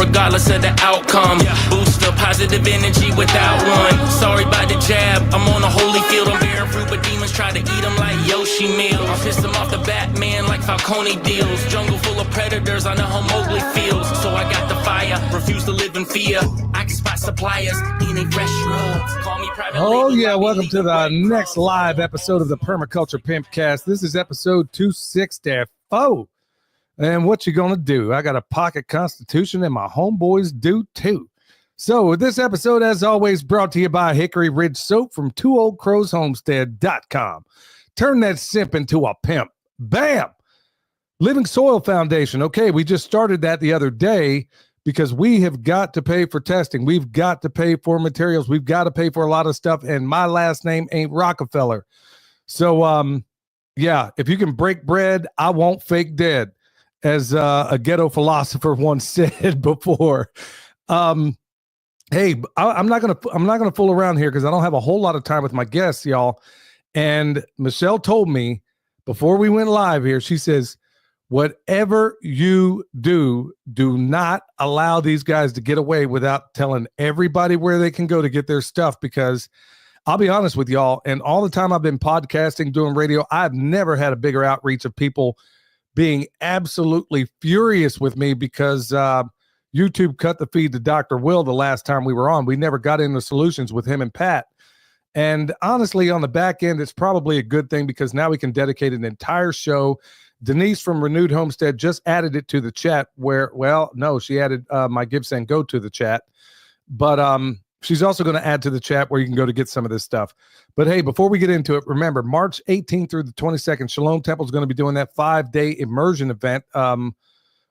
regardless of the outcome. Boost the positive energy without one. Sorry about the jab, I'm on a holy field. I'm bearing fruit, but demons try to eat them like Yoshi meals. I pissed them off the Batman like Falcone deals. Jungle full of predators, I know how Mowgli feels. So I got the fire, refuse to live in fear. I can spot suppliers, eating fresh drugs. Call me private. Oh yeah, welcome to the next live episode of the Permaculture Pimpcast. This is episode 264. And what you gonna do? I got a pocket constitution and my homeboys do too. So this episode, as always, brought to you by Hickory Ridge Soap from twooldcrowshomestead.com. Turn that simp into a pimp. Bam! Living Soil Foundation. Okay, we just started that the other day because we have got to pay for testing. We've got to pay for materials. We've got to pay for a lot of stuff. And my last name ain't Rockefeller. So, yeah, if you can break bread, I won't fake dead, as a ghetto philosopher once said before. Hey, I'm not gonna fool around here because I don't have a whole lot of time with my guests, y'all. And Michelle told me before we went live here, she says, whatever you do, do not allow these guys to get away without telling everybody where they can go to get their stuff. Because I'll be honest with y'all, and all the time I've been podcasting, doing radio, I've never had a bigger outreach of people being absolutely furious with me because YouTube cut the feed to Dr. Will the last time we were on. We never got into solutions with him and Pat. And honestly, on the back end, it's probably a good thing because now we can dedicate an entire show. Denise from Renewed Homestead just added it to the chat where, well, no, she added my Give Send Go to the chat. But she's also going to add to the chat where you can go to get some of this stuff. But hey, before we get into it, remember, March 18th through the 22nd, Shalom Temple is going to be doing that 5-day immersion event. There's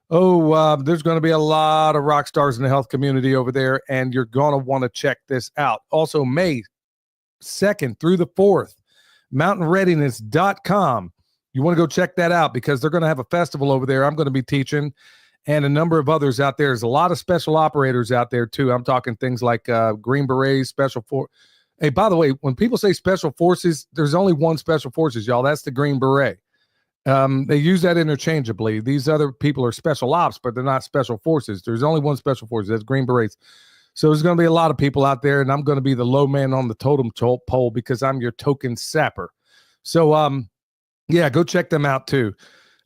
going to be a lot of rock stars in the health community over there, and you're going to want to check this out. Also, May 2nd through the 4th, mountainreadiness.com. You want to go check that out because they're going to have a festival over there. I'm going to be teaching, and a number of others out there. There's a lot of special operators out there, too. I'm talking things like Green Berets, Special Force. Hey, by the way, when people say Special Forces, there's only one Special Forces, y'all. That's the Green Beret. They use that interchangeably. These other people are special ops, but they're not special forces. There's only one special forces. That's Green Berets. So there's going to be a lot of people out there, and I'm going to be the low man on the totem pole because I'm your token sapper. So, yeah, go check them out too.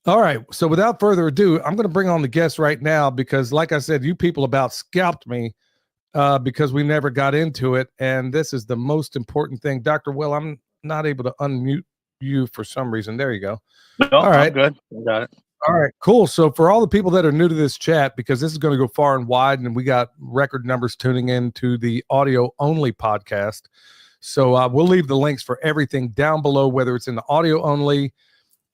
All right. So without further ado, I'm going to bring on the guest right now because, like I said, you people about scalped me because we never got into it. And this is the most important thing. Dr. Will, I'm not able to unmute you for some reason. There you go. No, all right. I'm good. I got it. All right, cool. So for all the people that are new to this chat, because this is going to go far and wide, and we got record numbers tuning in to the audio only podcast. So we'll leave the links for everything down below, whether it's in the audio only,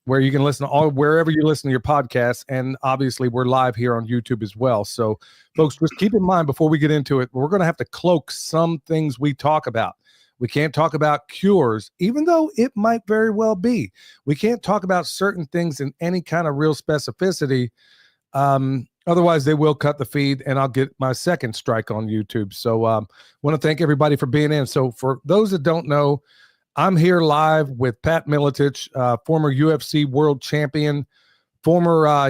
where you can listen to wherever you listen to your podcast. And obviously we're live here on YouTube as well. So folks, just keep in mind before we get into it, we're going to have to cloak some things we talk about. We can't talk about cures, even though it might very well be. We can't talk about certain things in any kind of real specificity. Otherwise, they will cut the feed, and I'll get my second strike on YouTube. So want to thank everybody for being in. So for those that don't know, I'm here live with Pat Miletich, former UFC world champion, former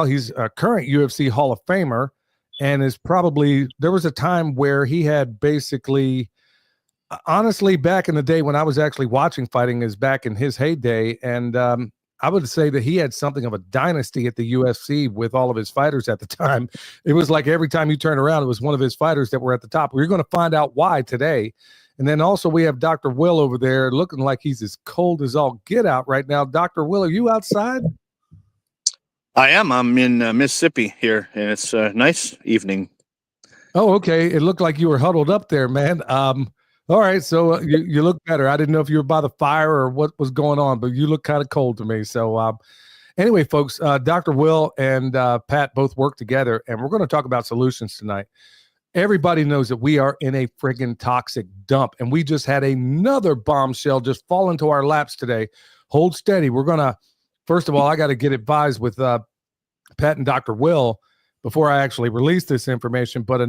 he's a current UFC Hall of Famer, and is probably, there was a time where he had basically, honestly, back in the day when I was actually watching fighting is back in his heyday. And I would say that he had something of a dynasty at the UFC with all of his fighters at the time. It was like every time you turn around, it was one of his fighters that were at the top. We're going to find out why today. And then also we have Dr. Will over there looking like he's as cold as all get out right now. Dr. Will, are you outside? I am. I'm in Mississippi here, and it's a nice evening. Oh, okay. It looked like you were huddled up there, man. All right, so you look better. I didn't know if you were by the fire or what was going on, but you look kind of cold to me. So anyway, folks, Dr. Will and Pat both work together, and we're going to talk about solutions tonight. Everybody knows that we are in a friggin' toxic dump, and we just had another bombshell just fall into our laps today. Hold steady. We're going to, first of all, I got to get advised with Pat and Dr. Will before I actually release this information. But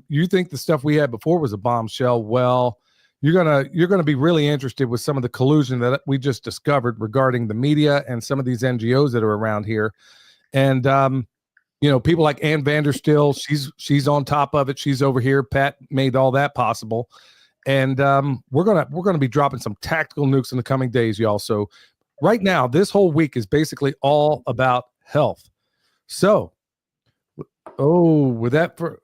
you think the stuff we had before was a bombshell? Well, you're gonna be really interested with some of the collusion that we just discovered regarding the media and some of these NGOs that are around here. And people like Ann Vanderstill, she's on top of it. She's over here. Pat made all that possible. And we're gonna be dropping some tactical nukes in the coming days, y'all. So right now, this whole week is basically all about health. So, with that for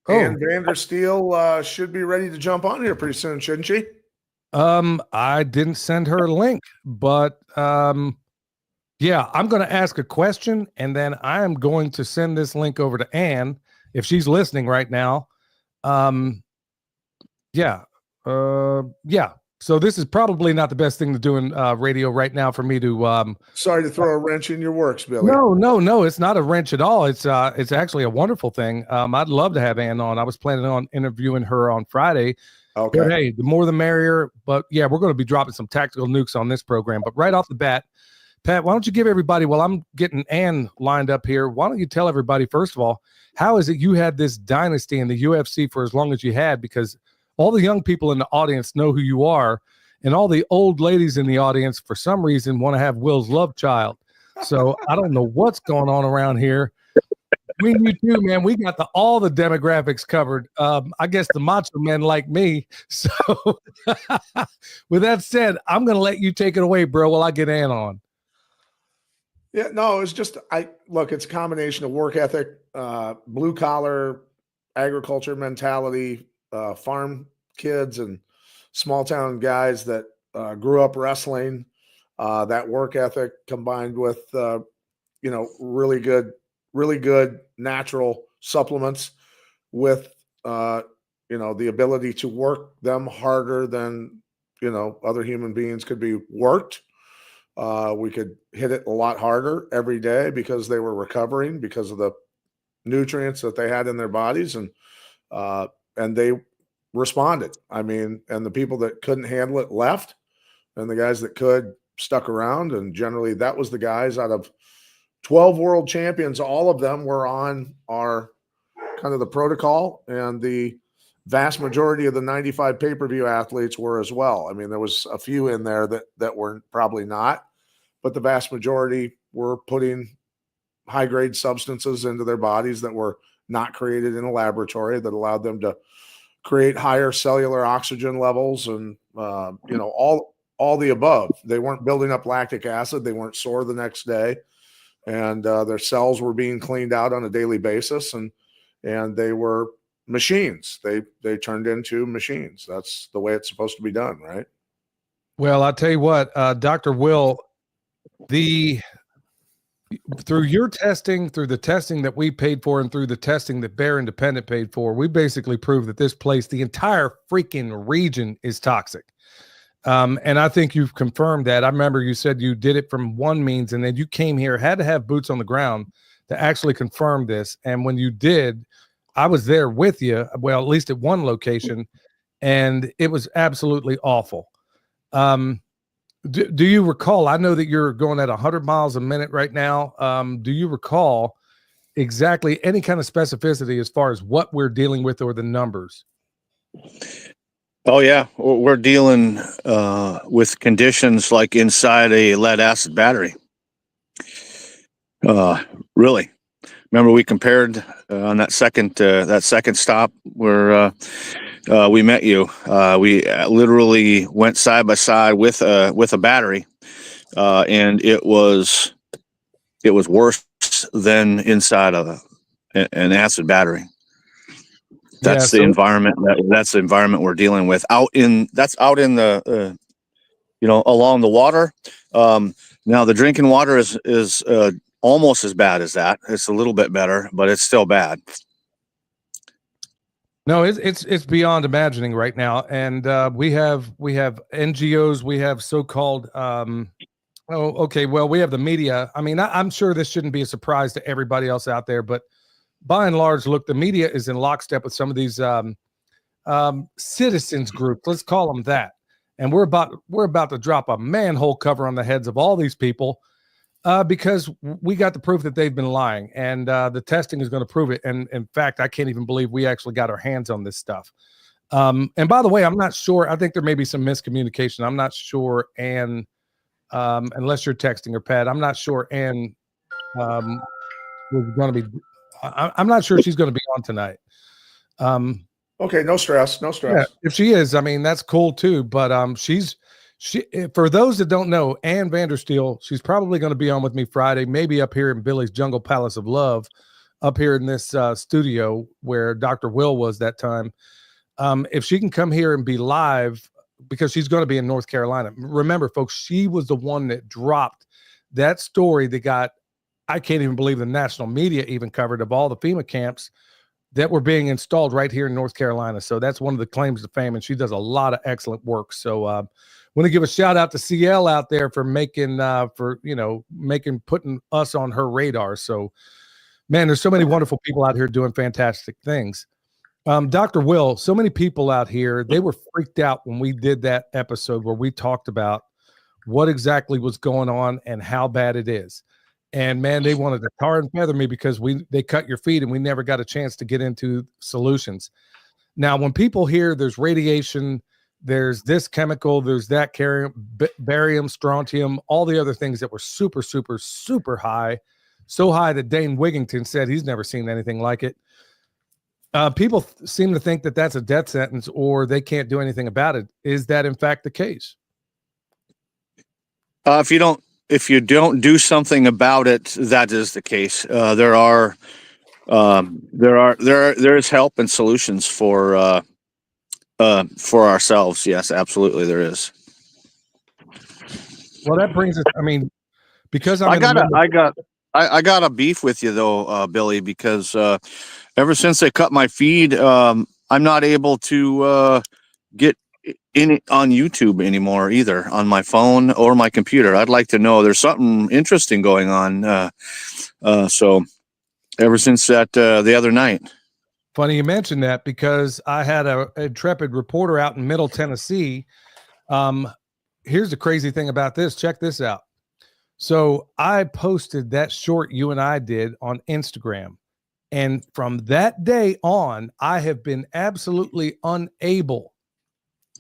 Ann Vandersteel should be ready to jump on here pretty soon, shouldn't she? I didn't send her a link, but yeah, I'm going to ask a question, and then I am going to send this link over to Ann if she's listening right now. Yeah. So this is probably not the best thing to do in radio right now for me to. Sorry to throw a wrench in your works, Billy. No, it's not a wrench at all. It's actually a wonderful thing. I'd love to have Ann on. I was planning on interviewing her on Friday. Okay. But hey, the more the merrier. But yeah, we're going to be dropping some tactical nukes on this program. But right off the bat, Pat, why don't you give everybody, while I'm getting Ann lined up here, why don't you tell everybody, first of all, how is it you had this dynasty in the UFC for as long as you had? Because all the young people in the audience know who you are, and all the old ladies in the audience, for some reason, want to have Will's love child. So I don't know what's going on around here. Between you two, man, we got all the demographics covered. I guess the macho men like me. So with that said, I'm going to let you take it away, bro, while I get Ann on. Yeah, no, it's just it's a combination of work ethic, blue collar agriculture mentality, farm kids and small town guys that grew up wrestling, that work ethic combined with really good natural supplements with the ability to work them harder than other human beings could be worked. We could hit it a lot harder every day because they were recovering because of the nutrients that they had in their bodies, and they responded. I mean, and the people that couldn't handle it left, and the guys that could stuck around. And generally, that was the guys out of 12 world champions. All of them were on our kind of the protocol, and the vast majority of the 95 pay-per-view athletes were as well. I mean, there was a few in there that were probably not, but the vast majority were putting high-grade substances into their bodies that were not created in a laboratory, that allowed them to create higher cellular oxygen levels and, all the above. They weren't building up lactic acid. They weren't sore the next day, and their cells were being cleaned out on a daily basis, and they were machines. They turned into machines. That's the way it's supposed to be done, right? Well, I'll tell you what, Dr. Will, through your testing, through the testing that we paid for, and through the testing that Bear Independent paid for, we basically proved that this place, the entire freaking region, is toxic. And I think you've confirmed that. I remember you said you did it from one means, and then you came here, had to have boots on the ground to actually confirm this. And when you did, I was there with you, well, at least at one location, and it was absolutely awful. Do you recall? I know that you're going at 100 miles a minute right now. Do you recall exactly any kind of specificity as far as what we're dealing with or the numbers? Oh yeah, we're dealing with conditions like inside a lead acid battery. Really, remember we compared on that second stop where we met you. We literally went side by side with a battery, and it was worse than inside of an acid battery. That's the environment. That's the environment we're dealing with out in the along the water. Now the drinking water is almost as bad as that. It's a little bit better, but it's still bad. No, it's beyond imagining right now. And we have NGOs, we have so-called we have the media. I mean, I'm sure this shouldn't be a surprise to everybody else out there, but by and large, look, the media is in lockstep with some of these citizens groups. Let's call them that. And we're about to drop a manhole cover on the heads of all these people because we got the proof that they've been lying, and the testing is going to prove it. And in fact, I can't even believe we actually got our hands on this stuff. And by the way, I'm not sure. I think there may be some miscommunication. I'm not sure, Ann, unless you're texting or Pat, I'm not sure Ann was going to be. I'm not sure she's going to be on tonight. Okay, no stress, no stress. Yeah, if she is, I mean, that's cool too. But she for those that don't know, Ann Vandersteel, she's probably going to be on with me Friday, maybe up here in Billy's Jungle Palace of Love, up here in this studio where Dr. Will was that time. If she can come here and be live, because she's going to be in North Carolina. Remember, folks, she was the one that dropped that story that got, I can't even believe the national media even covered, of all the FEMA camps that were being installed right here in North Carolina. So that's one of the claims to fame, and she does a lot of excellent work. So want to give a shout out to CL out there for making putting us on her radar. So, man, there's so many wonderful people out here doing fantastic things. Dr. Will, so many people out here, they were freaked out when we did that episode where we talked about what exactly was going on and how bad it is. And man, they wanted to tar and feather me because they cut your feed and we never got a chance to get into solutions. Now, when people hear there's radiation, there's this chemical, there's that barium, strontium, all the other things that were super, super, super high, so high that Dane Wigington said he's never seen anything like it. People seem to think that that's a death sentence or they can't do anything about it. Is that in fact the case? If you don't do something about it, that is the case. There is help and solutions for ourselves. Yes, absolutely, there is. Well, that brings us. I mean, because I got a beef with you though, Billy, because ever since they cut my feed, I'm not able to get in on YouTube anymore either, on my phone or my computer. I'd like to know, there's something interesting going on. So ever since that the other night. Funny you mentioned that, because I had a intrepid reporter out in Middle Tennessee. Here's the crazy thing about this. Check this out. So I posted that short you and I did on Instagram. And from that day on, I have been absolutely unable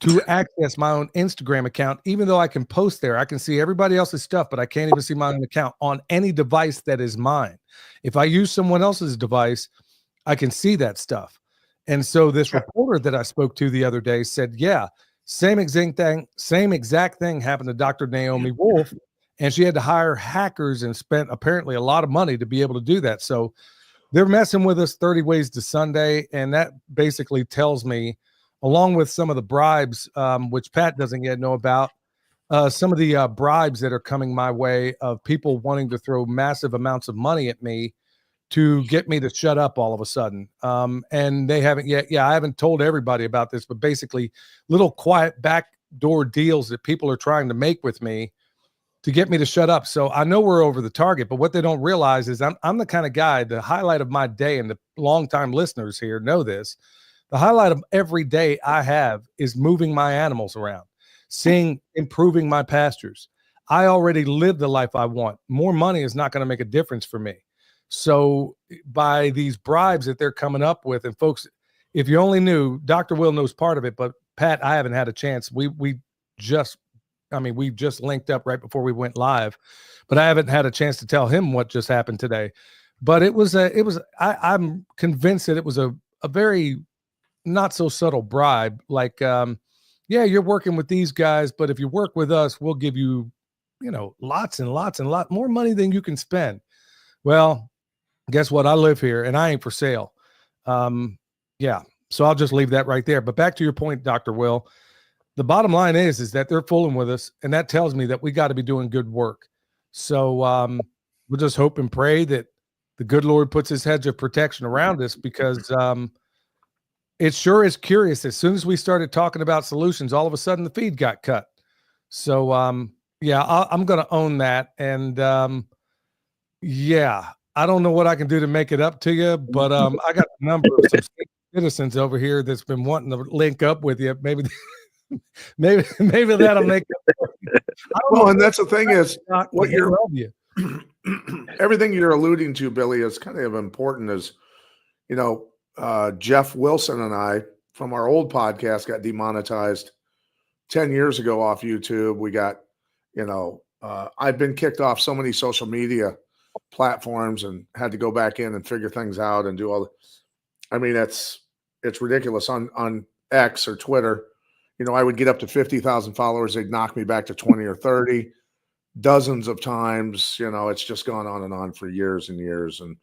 to access my own Instagram account, even though I can post there. I can see everybody else's stuff, but I can't even see my own account on any device that is mine. If I use someone else's device, I can see that stuff. And so this reporter that I spoke to the other day said, yeah, same exact thing happened to Dr. Naomi Wolf. And she had to hire hackers and spent apparently a lot of money to be able to do that. So they're messing with us 30 ways to Sunday. And that basically tells me, along with some of the bribes, which Pat doesn't yet know about, some of the bribes that are coming my way of people wanting to throw massive amounts of money at me to get me to shut up all of a sudden. And they haven't yet. Yeah, I haven't told everybody about this, but basically little quiet backdoor deals that people are trying to make with me to get me to shut up. So I know we're over the target, but what they don't realize is I'm the kind of guy, the highlight of my day, and the longtime listeners here know this, the highlight of every day I have is moving my animals around, improving my pastures. I already live the life I want. More money is not going to make a difference for me. So by these bribes that they're coming up with, and folks, if you only knew, Dr. Will knows part of it, but Pat, I haven't had a chance. We just linked up right before we went live, but I haven't had a chance to tell him what just happened today. But I'm convinced that it was a very not so subtle bribe. Like, yeah, you're working with these guys, but if you work with us, we'll give you, lots and lots and lot more money than you can spend. Well, guess what? I live here and I ain't for sale. Yeah. So I'll just leave that right there. But back to your point, Dr. Will, the bottom line is that they're fooling with us. And that tells me that we got to be doing good work. So we'll just hope and pray that the good Lord puts his hedge of protection around us, because it sure is curious. As soon as we started talking about solutions, all of a sudden the feed got cut. So yeah, I'm going to own that. And yeah, I don't know what I can do to make it up to you, but I got a number of some citizens over here that's been wanting to link up with you. Maybe that'll make it. Well, and that's the thing is, what everything you're alluding to, Billy, is kind of important. As Jeff Wilson and I from our old podcast got demonetized 10 years ago off YouTube. We got, I've been kicked off so many social media platforms and had to go back in and figure things out and do all the, I mean, it's ridiculous on X or Twitter. You know, I would get up to 50,000 followers. They'd knock me back to 20 or 30 dozens of times. You know, it's just gone on and on for years and years. And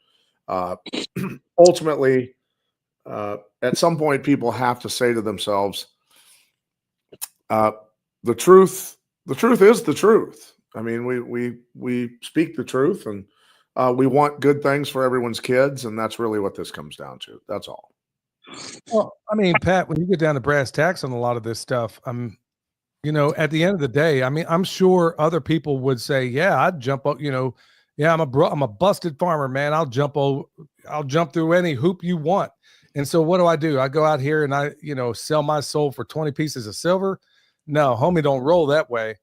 ultimately, at some point, people have to say to themselves, the truth is the truth. I mean, we speak the truth, and we want good things for everyone's kids, and that's really what this comes down to. That's all. Well, I mean, Pat, when you get down to brass tacks on a lot of this stuff, you know, at the end of the day, I mean, I'm sure other people would say, yeah, I'd jump up, you know, yeah, I'm a busted farmer, man. I'll jump through any hoop you want. And so what do? I go out here and I, you know, sell my soul for 20 pieces of silver. No, homie, don't roll that way.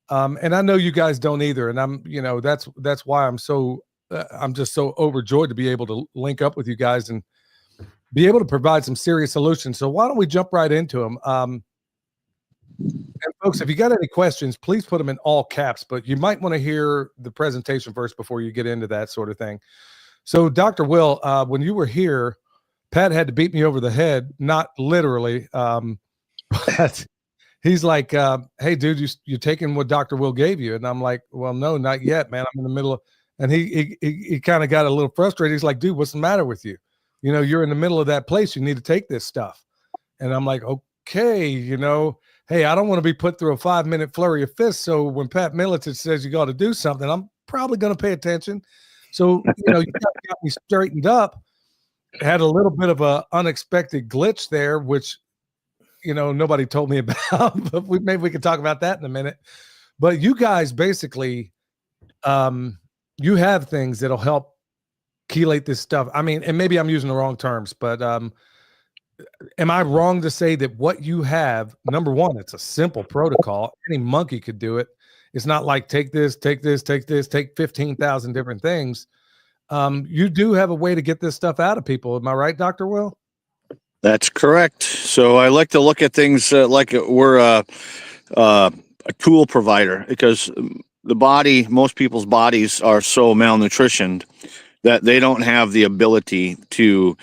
And I know you guys don't either. And I'm, you know, that's why I'm just so overjoyed to be able to link up with you guys and be able to provide some serious solutions. So why don't we jump right into them? And folks, if you got any questions, please put them in all caps, but you might want to hear the presentation first before you get into that sort of thing. So Dr. Will, when you were here, Pat had to beat me over the head, not literally, but he's like, hey, dude, you're taking what Dr. Will gave you. And I'm like, well, no, not yet, man. I'm in the middle of, and he kind of got a little frustrated. He's like, dude, what's the matter with you? You know, you're in the middle of that place. You need to take this stuff. And I'm like, okay, you know, hey, I don't want to be put through a 5-minute flurry of fists. So when Pat Miletich says you got to do something, I'm probably going to pay attention. So, you know, you got me straightened up. Had a little bit of a unexpected glitch there, which, you know, nobody told me about, but maybe we can talk about that in a minute. But you guys basically, you have things that'll help chelate this stuff. I mean, and maybe I'm using the wrong terms, but am I wrong to say that what you have, number one, it's a simple protocol. Any monkey could do it. It's not like take this, take 15,000 different things. You do have a way to get this stuff out of people. Am I right, Dr. Will? That's correct. So I like to look at things like we're a tool provider, because the body, most people's bodies are so malnutritioned that they don't have the ability to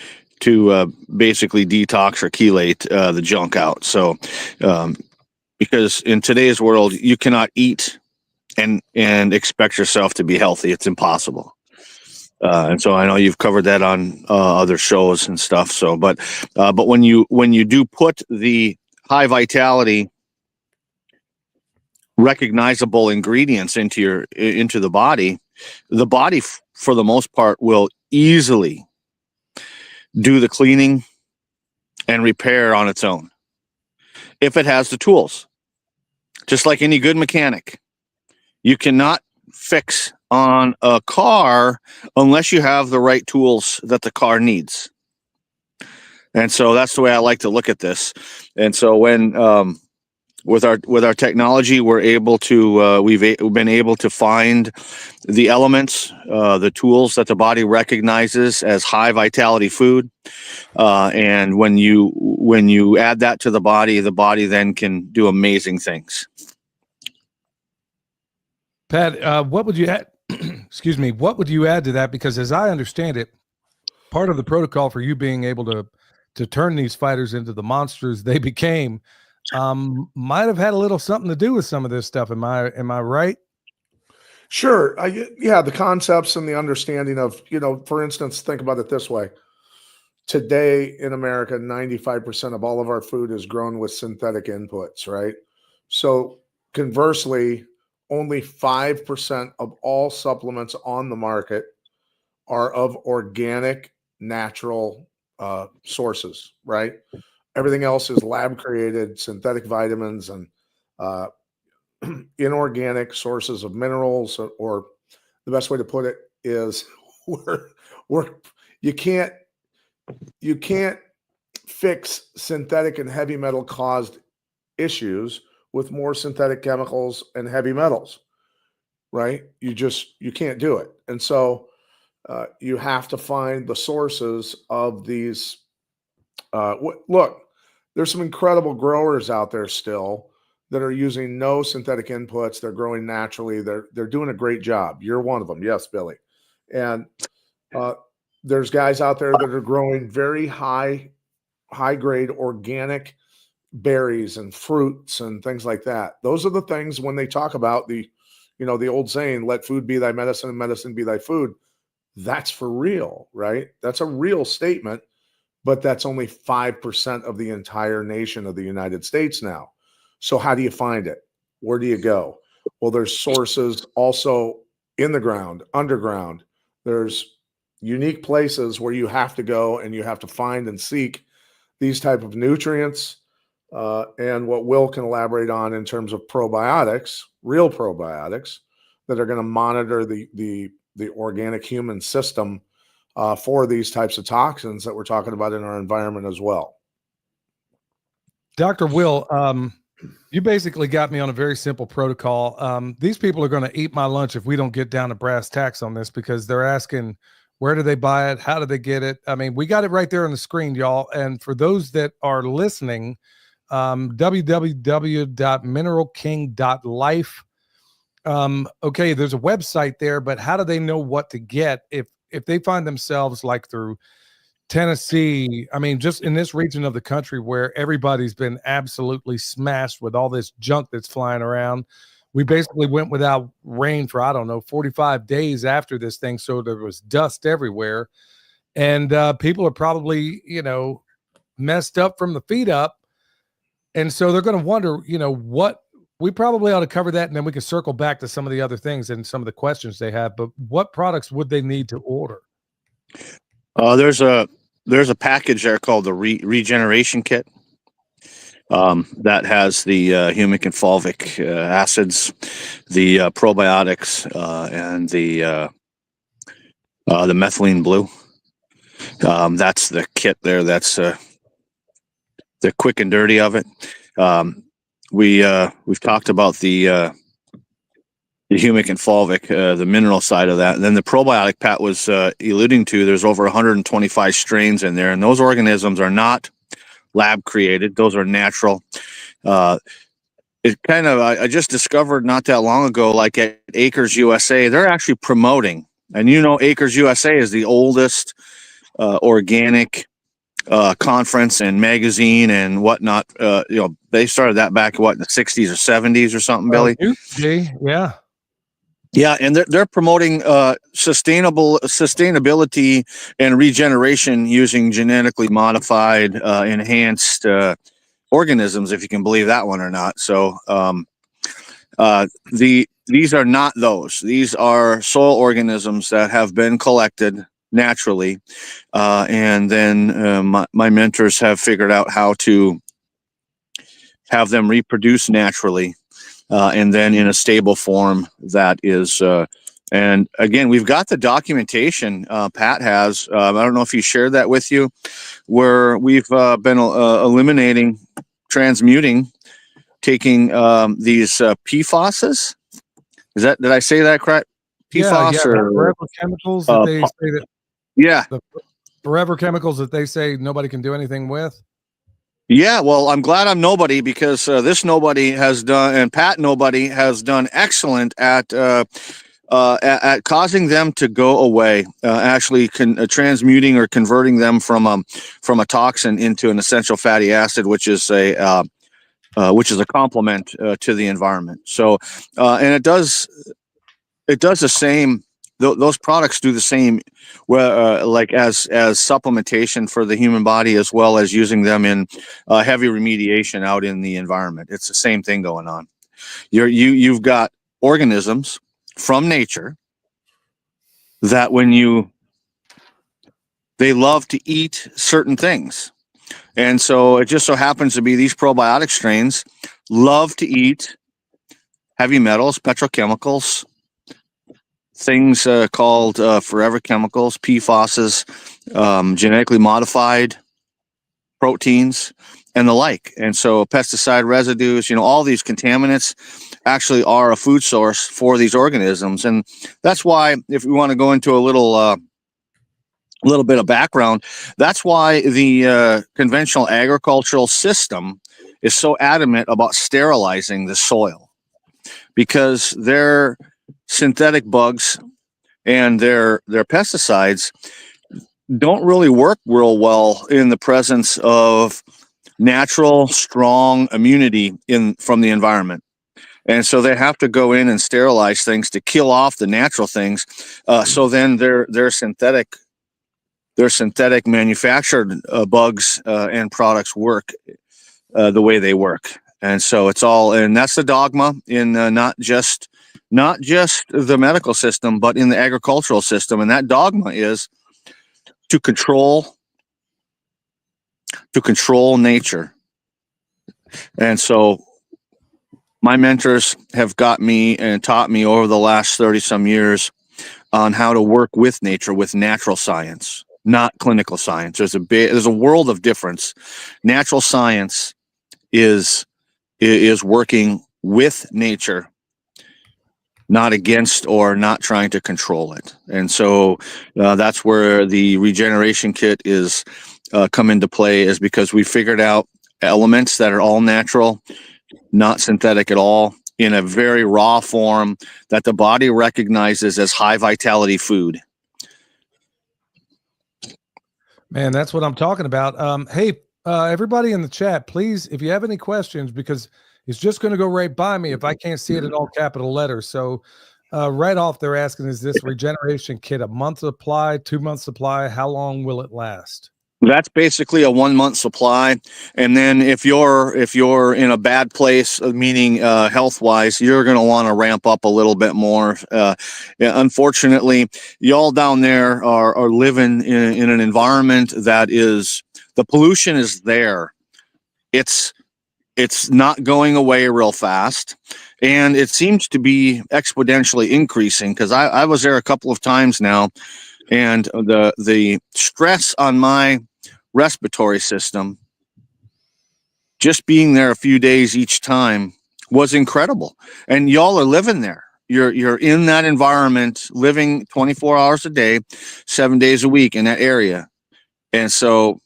basically detox or chelate the junk out. So because in today's world, you cannot eat and expect yourself to be healthy. It's impossible. And so I know you've covered that on other shows and stuff. So, but when you do put the high vitality, recognizable ingredients into the body, for the most part will easily do the cleaning and repair on its own if it has the tools. Just like any good mechanic, you cannot fix on a car unless you have the right tools that the car needs. And so that's the way I like to look at this. And so when with our technology, we're able to we've been able to find the elements, the tools that the body recognizes as high vitality food, and when you add that to the body then can do amazing things. Pat, what would you add? Excuse me. What would you add to that? Because as I understand it, part of the protocol for you being able to turn these fighters into the monsters they became might have had a little something to do with some of this stuff. Am I right? Sure. Yeah, the concepts and the understanding of, you know, for instance, think about it this way. Today in America, 95% of all of our food is grown with synthetic inputs, right? So conversely, only 5% of all supplements on the market are of organic, natural sources, right? Everything else is lab created, synthetic vitamins and inorganic sources of minerals, or the best way to put it is you can't fix synthetic and heavy metal caused issues with more synthetic chemicals and heavy metals, right? You can't do it. And so you have to find the sources of these. Look, there's some incredible growers out there still that are using no synthetic inputs. They're growing naturally. They're doing a great job. You're one of them. Yes, Billy. And there's guys out there that are growing very high grade organic berries and fruits and things like that. Those are the things when they talk about the old saying, let food be thy medicine and medicine be thy food. That's for real, right? That's a real statement, but that's only 5% of the entire nation of the United States now. So how do you find it? Where do you go? Well, there's sources also in the ground, underground. There's unique places where you have to go and you have to find and seek these type of nutrients, and what Will can elaborate on in terms of probiotics, real probiotics that are going to monitor the organic human system for these types of toxins that we're talking about in our environment as well. Dr. Will, you basically got me on a very simple protocol. These people are going to eat my lunch if we don't get down to brass tacks on this, because they're asking, where do they buy it? How do they get it? I mean, we got it right there on the screen, y'all. And for those that are listening, www.mineralking.life. Okay, there's a website there, but how do they know what to get if they find themselves like through Tennessee? I mean, just in this region of the country where everybody's been absolutely smashed with all this junk that's flying around. We basically went without rain for, 45 days after this thing. So there was dust everywhere. And people are probably, messed up from the feet up. And so they're going to wonder, what we probably ought to cover that. And then we can circle back to some of the other things and some of the questions they have. But what products would they need to order? There's a package there called the regeneration kit. That has the humic and fulvic acids, the probiotics, and the methylene blue. That's the kit there. That's the quick and dirty of it. We've talked about the humic and fulvic, the mineral side of that, and then the probiotic Pat was alluding to. There's over 125 strains in there, and those organisms are not lab created. Those are natural. It kind of, I just discovered not that long ago, like at Acres USA, they're actually promoting, and Acres USA is the oldest organic conference and magazine and whatnot. They started that back in the 60s or 70s or something, Billy. Yeah. Yeah, and they're promoting sustainability and regeneration using genetically modified, enhanced organisms, if you can believe that one or not. So these are not those. These are soil organisms that have been collected naturally, and then my mentors have figured out how to have them reproduce naturally. And then in a stable form that is, and again, we've got the documentation. Pat has, I don't know if he shared that with you, where we've been eliminating, transmuting, taking these PFASs. Did I say that correct? PFAS or forever chemicals that they say that. Yeah, the forever chemicals that they say nobody can do anything with. Yeah, well, I'm glad I'm nobody, because this nobody has done, and Pat nobody has done excellent at causing them to go away, actually transmuting or converting them from a toxin into an essential fatty acid, which is a complement to the environment. So, and it does the same. Those products do the same, like as supplementation for the human body, as well as using them in heavy remediation out in the environment. It's the same thing going on. You've got organisms from nature that they love to eat certain things, and so it just so happens to be these probiotic strains love to eat heavy metals, petrochemicals, things called forever chemicals, PFASs, genetically modified proteins, and the like. And so pesticide residues, all these contaminants actually are a food source for these organisms. And that's why, if we want to go into a little bit of background, that's why the conventional agricultural system is so adamant about sterilizing the soil, because they're synthetic bugs and their pesticides don't really work real well in the presence of natural, strong immunity from the environment. And so they have to go in and sterilize things to kill off the natural things. So then their synthetic manufactured bugs and products work the way they work. And so and that's the dogma in not just the medical system, but in the agricultural system. And that dogma is to control nature. And so my mentors have got me and taught me over the last 30 some years on how to work with nature, with natural science, not clinical science. There's a world of difference. Natural science is working with nature, not against or not trying to control it. And so that's where the regeneration kit is come into play, is because we figured out elements that are all natural, not synthetic at all, in a very raw form that the body recognizes as high vitality food. Man, that's what I'm talking about. Hey, everybody in the chat, please, if you have any questions, because it's just going to go right by me if I can't see it in all capital letters. So right off, they're asking, is this regeneration kit a month supply, 2 month supply? How long will it last? That's basically a 1 month supply. And then if you're in a bad place, meaning health wise, you're going to want to ramp up a little bit more. Unfortunately, y'all down there are living in an environment that the pollution is there. It's not going away real fast, and it seems to be exponentially increasing, because I was there a couple of times now, and the stress on my respiratory system, just being there a few days each time, was incredible. And y'all are living there. You're in that environment, living 24 hours a day, 7 days a week in that area. And so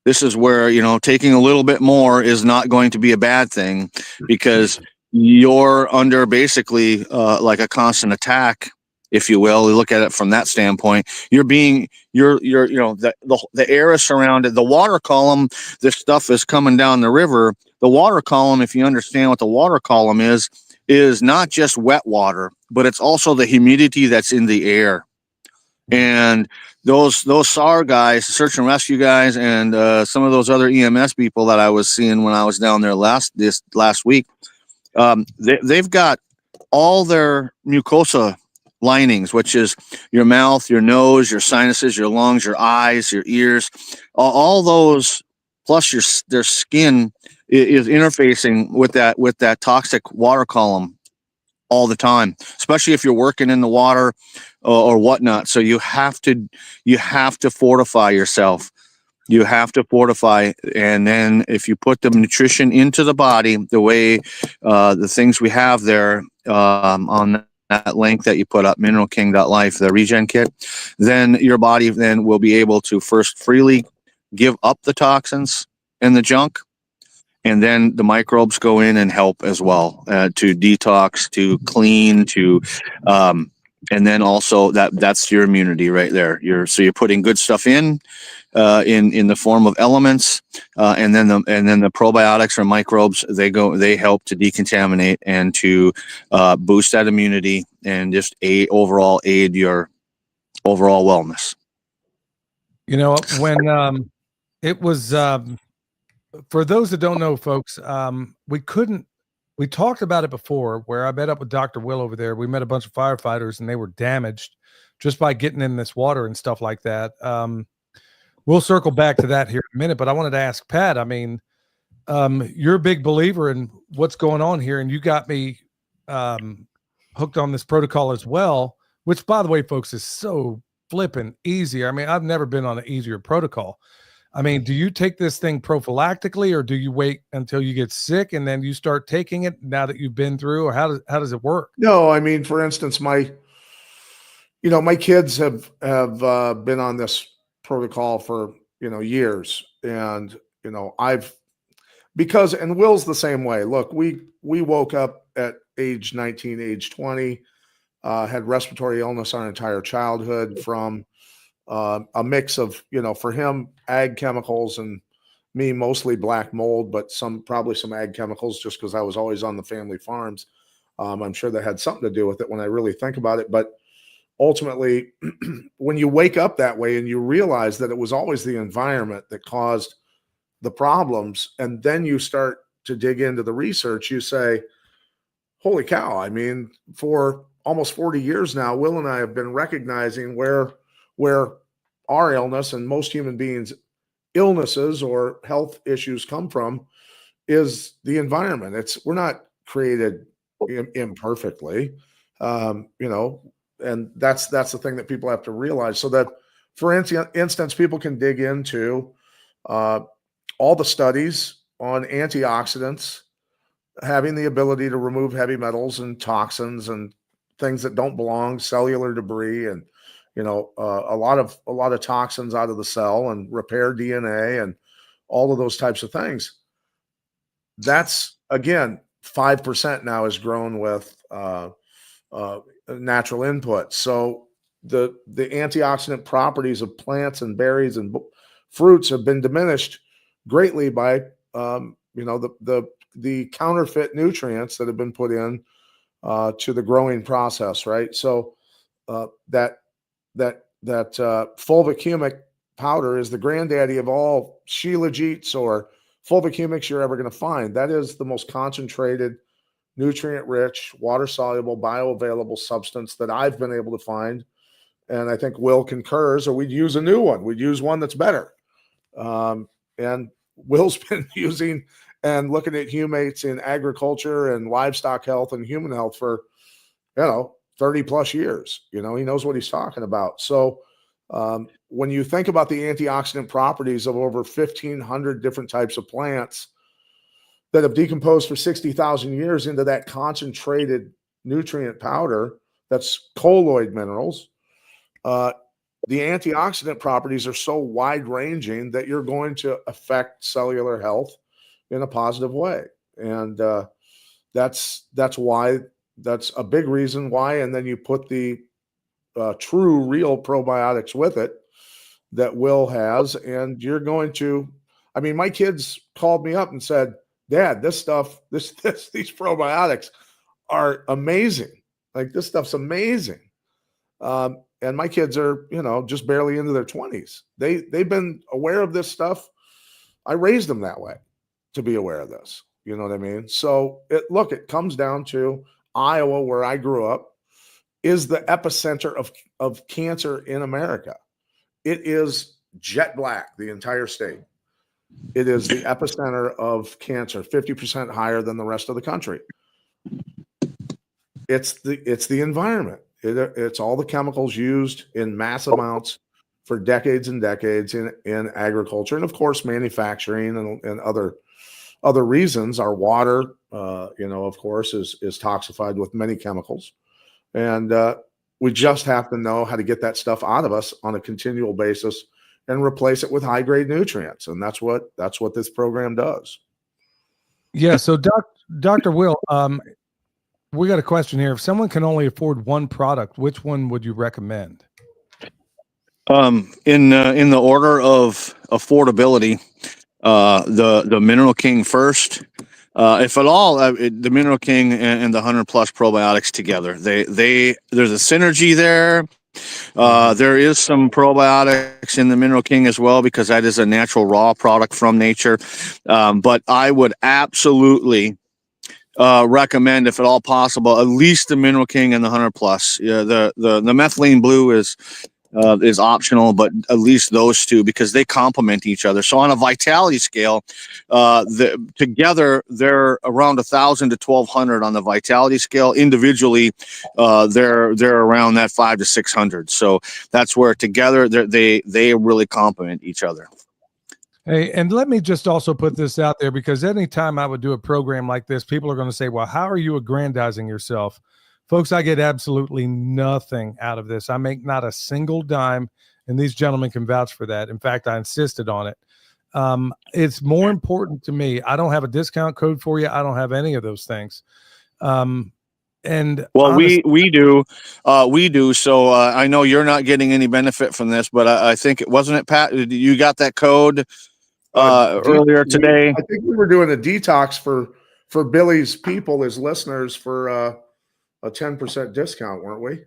this is where, taking a little bit more is not going to be a bad thing, because you're under basically like a constant attack, if you will. You look at it from that standpoint. The air is surrounded. The water column, this stuff is coming down the river. The water column, if you understand what the water column is not just wet water, but it's also the humidity that's in the air. And those SAR guys, search and rescue guys, and some of those other EMS people that I was seeing when I was down there last week, they've got all their mucosa linings, which is your mouth, your nose, your sinuses, your lungs, your eyes, your ears, all those, plus their skin is interfacing with that toxic water column all the time, especially if you're working in the water or whatnot. So you have to fortify yourself. You have to fortify, and then if you put the nutrition into the body, the way the things we have there on that link that you put up, mineralking.life, the regen kit, then your body then will be able to first freely give up the toxins and the junk, and then the microbes go in and help as well to detox, to clean, to and then also that's your immunity right there. You're putting good stuff in the form of elements, and then the probiotics or microbes, they help to decontaminate and to boost that immunity and just aid your overall wellness. When it was for those that don't know, folks, we talked about it before, where I met up with Dr. Will over there. We met a bunch of firefighters, and they were damaged just by getting in this water and stuff like that. We'll circle back to that here in a minute, but I wanted to ask Pat, you're a big believer in what's going on here, and you got me hooked on this protocol as well, which, by the way, folks, is so flipping easy. I've never been on an easier protocol. Do you take this thing prophylactically, or do you wait until you get sick and then you start taking it now that you've been through, or how does it work? No, for instance, my kids have been on this protocol for, years. And, and Will's the same way. Look, we woke up at age 19, age 20. had respiratory illness our entire childhood from a mix of, for him, ag chemicals, and me mostly black mold, but probably some ag chemicals just because I was always on the family farms. I'm sure that had something to do with it when I really think about it. But ultimately, when you wake up that way and you realize that it was always the environment that caused the problems, and then you start to dig into the research, you say, holy cow. I mean, for almost 40 years now, Will and I have been recognizing where our illness and most human beings' illnesses or health issues come from is the environment. We're not created imperfectly, and that's the thing that people have to realize. So that, for instance, people can dig into all the studies on antioxidants having the ability to remove heavy metals and toxins and things that don't belong, cellular debris, and a lot of toxins out of the cell, and repair DNA and all of those types of things. That's, again, 5% now is grown with natural input. So the antioxidant properties of plants and berries and fruits have been diminished greatly by the counterfeit nutrients that have been put in to the growing process, right? So that fulvic humic powder is the granddaddy of all shilajits or fulvic humics you're ever going to find. That is the most concentrated, nutrient-rich, water-soluble, bioavailable substance that I've been able to find. And I think Will concurs, or we'd use a new one. We'd use one that's better. And Will's been using and looking at humates in agriculture and livestock health and human health for, 30 plus years. He knows what he's talking about. So when you think about the antioxidant properties of over 1,500 different types of plants that have decomposed for 60,000 years into that concentrated nutrient powder, that's colloid minerals, the antioxidant properties are so wide ranging that you're going to affect cellular health in a positive way. And that's a big reason why. And then you put the true, real probiotics with it that Will has, and you're going to, my kids called me up and said, Dad, this stuff, these probiotics are amazing. Like, this stuff's amazing. And my kids are, just barely into their 20s. They've been aware of this stuff. I raised them that way to be aware of this. You know what I mean? So it comes down to Iowa, where I grew up, is the epicenter of cancer in America. It is jet black, the entire state. It is the epicenter of cancer, 50% higher than the rest of the country. It's the environment. It's all the chemicals used in mass amounts for decades and decades in agriculture, and of course manufacturing and other reasons. Our water, of course, is toxified with many chemicals, and we just have to know how to get that stuff out of us on a continual basis and replace it with high grade nutrients, and that's what this program does. Yeah. So, Dr. Will, we got a question here. If someone can only afford one product, which one would you recommend? In the order of affordability, the Mineral King first. If at all, the Mineral King and the 100+ probiotics together, there's a synergy there. There is some probiotics in the Mineral King as well, because that is a natural raw product from nature. But I would absolutely recommend, if at all possible, at least the Mineral King and the 100+. Yeah, the methylene blue is optional, but at least those two, because they complement each other. So on a vitality scale, together they're around 1,000 to 1,200 on the vitality scale. Individually, they're around that 500 to 600. So that's where together they really complement each other. Hey, and let me just also put this out there, because anytime I would do a program like this, people are going to say, well, how are you aggrandizing yourself? Folks, I get absolutely nothing out of this. I make not a single dime, and these gentlemen can vouch for that. In fact, I insisted on it. It's more important to me. I don't have a discount code for you. I don't have any of those things. And Well, we do. So I know you're not getting any benefit from this, but I think it wasn't it, Pat. You got that code earlier today. I think we were doing a detox for Billy's people, his listeners, for a 10% discount, weren't we?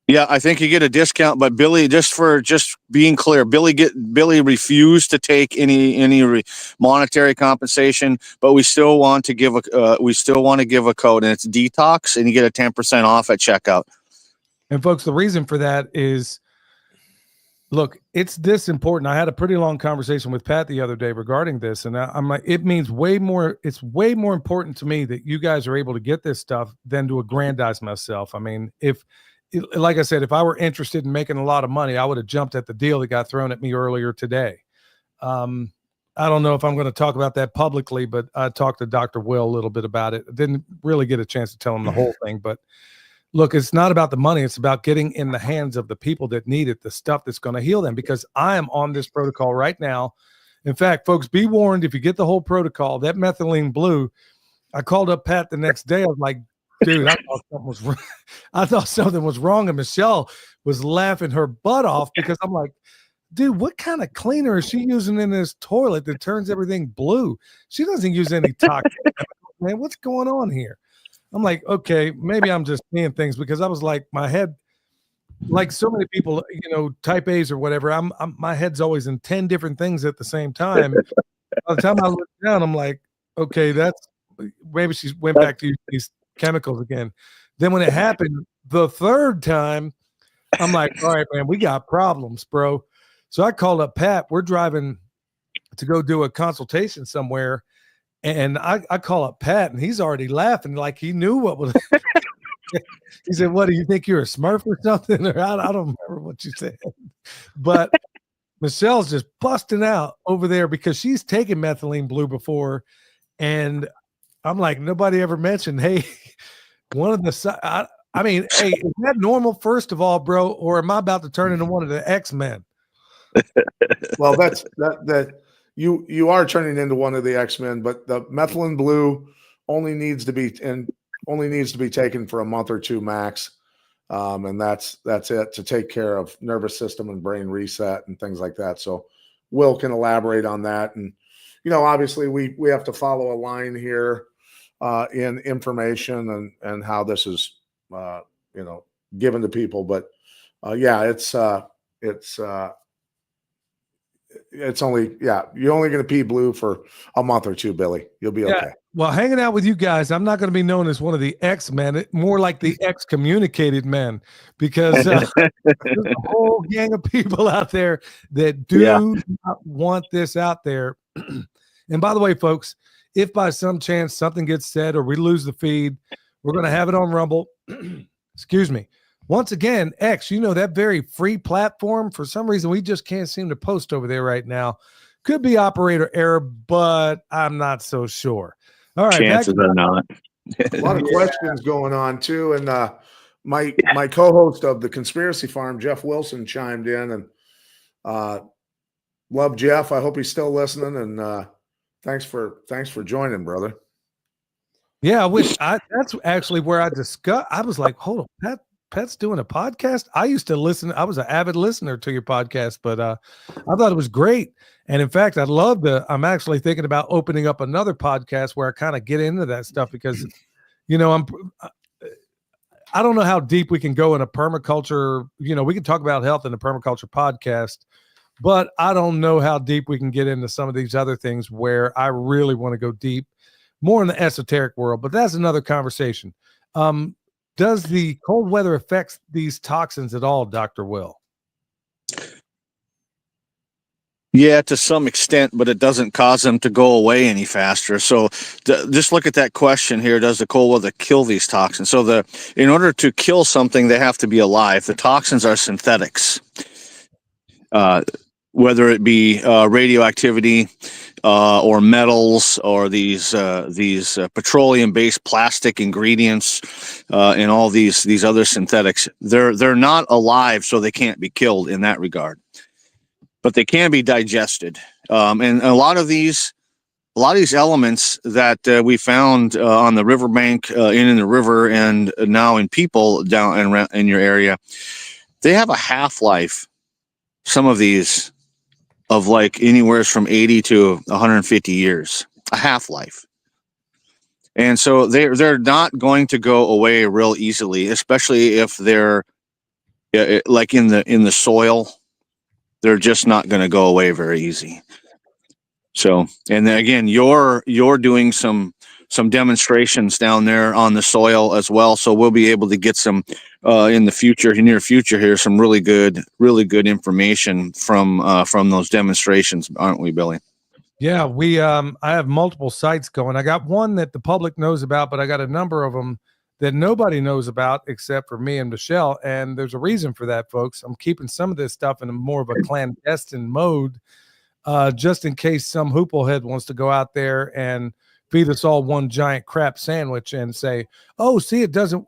Yeah, I think you get a discount, but Billy, just being clear, Billy refused to take any monetary compensation, but we still want to give a code, and it's Detox, and you get a 10% off at checkout. And folks, the reason for that is, look, it's this important. I had a pretty long conversation with Pat the other day regarding this, and I'm like, it means way more. It's way more important to me that you guys are able to get this stuff than to aggrandize myself. I mean, like I said, if I were interested in making a lot of money, I would have jumped at the deal that got thrown at me earlier today. I don't know if I'm going to talk about that publicly, but I talked to Dr. Will a little bit about it. I didn't really get a chance to tell him the whole thing, but look, it's not about the money. It's about getting in the hands of the people that need it, the stuff that's going to heal them, because I am on this protocol right now. In fact, folks, be warned, if you get the whole protocol, that methylene blue, I called up Pat the next day. I was like, dude, I thought something was wrong. I thought something was wrong. And Michelle was laughing her butt off because I'm like, dude, what kind of cleaner is she using in this toilet that turns everything blue? She doesn't use any toxic. Man, what's going on here? I'm like, okay, maybe I'm just seeing things, because I was like, my head, like so many people, type A's or whatever, my head's always in 10 different things at the same time. By the time I look down, I'm like, okay, maybe she went back to use these chemicals again. Then when it happened the third time, I'm like, all right, man, we got problems, bro. So I called up Pat. We're driving to go do a consultation somewhere, and I call up Pat, and he's already laughing like he knew what was. He said, "What do you think, you're a Smurf or something?" Or I don't remember what you said, but Michelle's just busting out over there because she's taken methylene blue before, and I'm like, nobody ever mentioned, hey, one of the, I mean, hey, is that normal, first of all, bro, or am I about to turn into one of the X-Men? Well, that you are turning into one of the X-Men, but the methylene blue only needs to be taken for a month or two max. And that's it, to take care of nervous system and brain reset and things like that. So Will can elaborate on that. And, obviously we have to follow a line here in information and how this is, given to people. But yeah, it's only, you're only going to pee blue for a month or two, Billy. You'll be okay. Well, hanging out with you guys, I'm not going to be known as one of the X-Men, more like the excommunicated men, because there's a whole gang of people out there that do not want this out there. And by the way, folks, if by some chance something gets said or we lose the feed, we're going to have it on Rumble. Excuse me. Once again, X, that very free platform, for some reason, we just can't seem to post over there right now. Could be operator error, but I'm not so sure. All right. Chances are not. A lot of questions going on too. And my co-host of the Conspiracy Farm, Jeff Wilson, chimed in, and love Jeff. I hope he's still listening. And thanks for joining, brother. Yeah, that's actually where I was like, hold on, Pat's doing a podcast. I used to listen. I was an avid listener to your podcast, but I thought it was great. And in fact, I'm actually thinking about opening up another podcast where I kind of get into that stuff, because, I don't know how deep we can go in a permaculture. We can talk about health in a permaculture podcast, but I don't know how deep we can get into some of these other things where I really want to go deep, more in the esoteric world, but that's another conversation. Does the cold weather affect these toxins at all, Dr. Will? Yeah, to some extent, but it doesn't cause them to go away any faster. So just look at that question here. Does the cold weather kill these toxins? So in order to kill something, they have to be alive. The toxins are synthetics, whether it be radioactivity or metals or these petroleum-based plastic ingredients and all these other synthetics. They're not alive, so they can't be killed in that regard. But they can be digested, and a lot of these a lot of these elements that we found on the riverbank, in the river, and now in people down in your area, they have a half-life. Some of these of like anywhere from 80 to 150 years, a half-life. And so they're not going to go away real easily, especially if they're like in the soil. They're just not going to go away very easy. So, and then again, you're doing some demonstrations down there on the soil as well. So we'll be able to get some in the future, near future here, some really good information from those demonstrations, aren't we, Billy? Yeah, we I have multiple sites going. I got one that the public knows about, but I got a number of them that nobody knows about except for me and Michelle. And there's a reason for that, folks. I'm keeping some of this stuff in a more of a clandestine mode, just in case some hooplehead wants to go out there and feed us all one giant crap sandwich and say, "Oh, see, it doesn't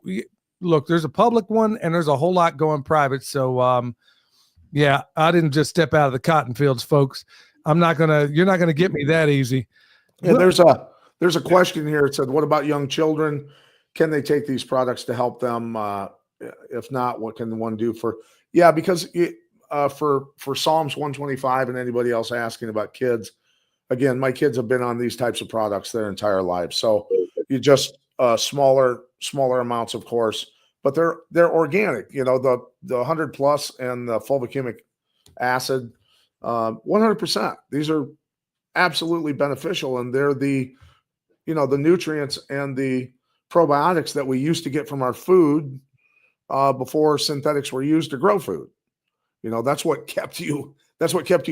look." There's a public one, and there's a whole lot going private. So, yeah, I didn't just step out of the cotton fields, folks. You're not gonna get me that easy. Yeah, there's a question here. It said, what about young children? Can they take these products to help them? If not, what can one do for? Yeah, because for Psalms 125 and anybody else asking about kids, again, my kids have been on these types of products their entire lives. So you just smaller amounts, of course, but they're organic. You know, the 100 plus and the fulvicumic acid. 100%. These are absolutely beneficial, and they're the nutrients and the probiotics that we used to get from our food before synthetics were used to grow food. You know, that's what kept you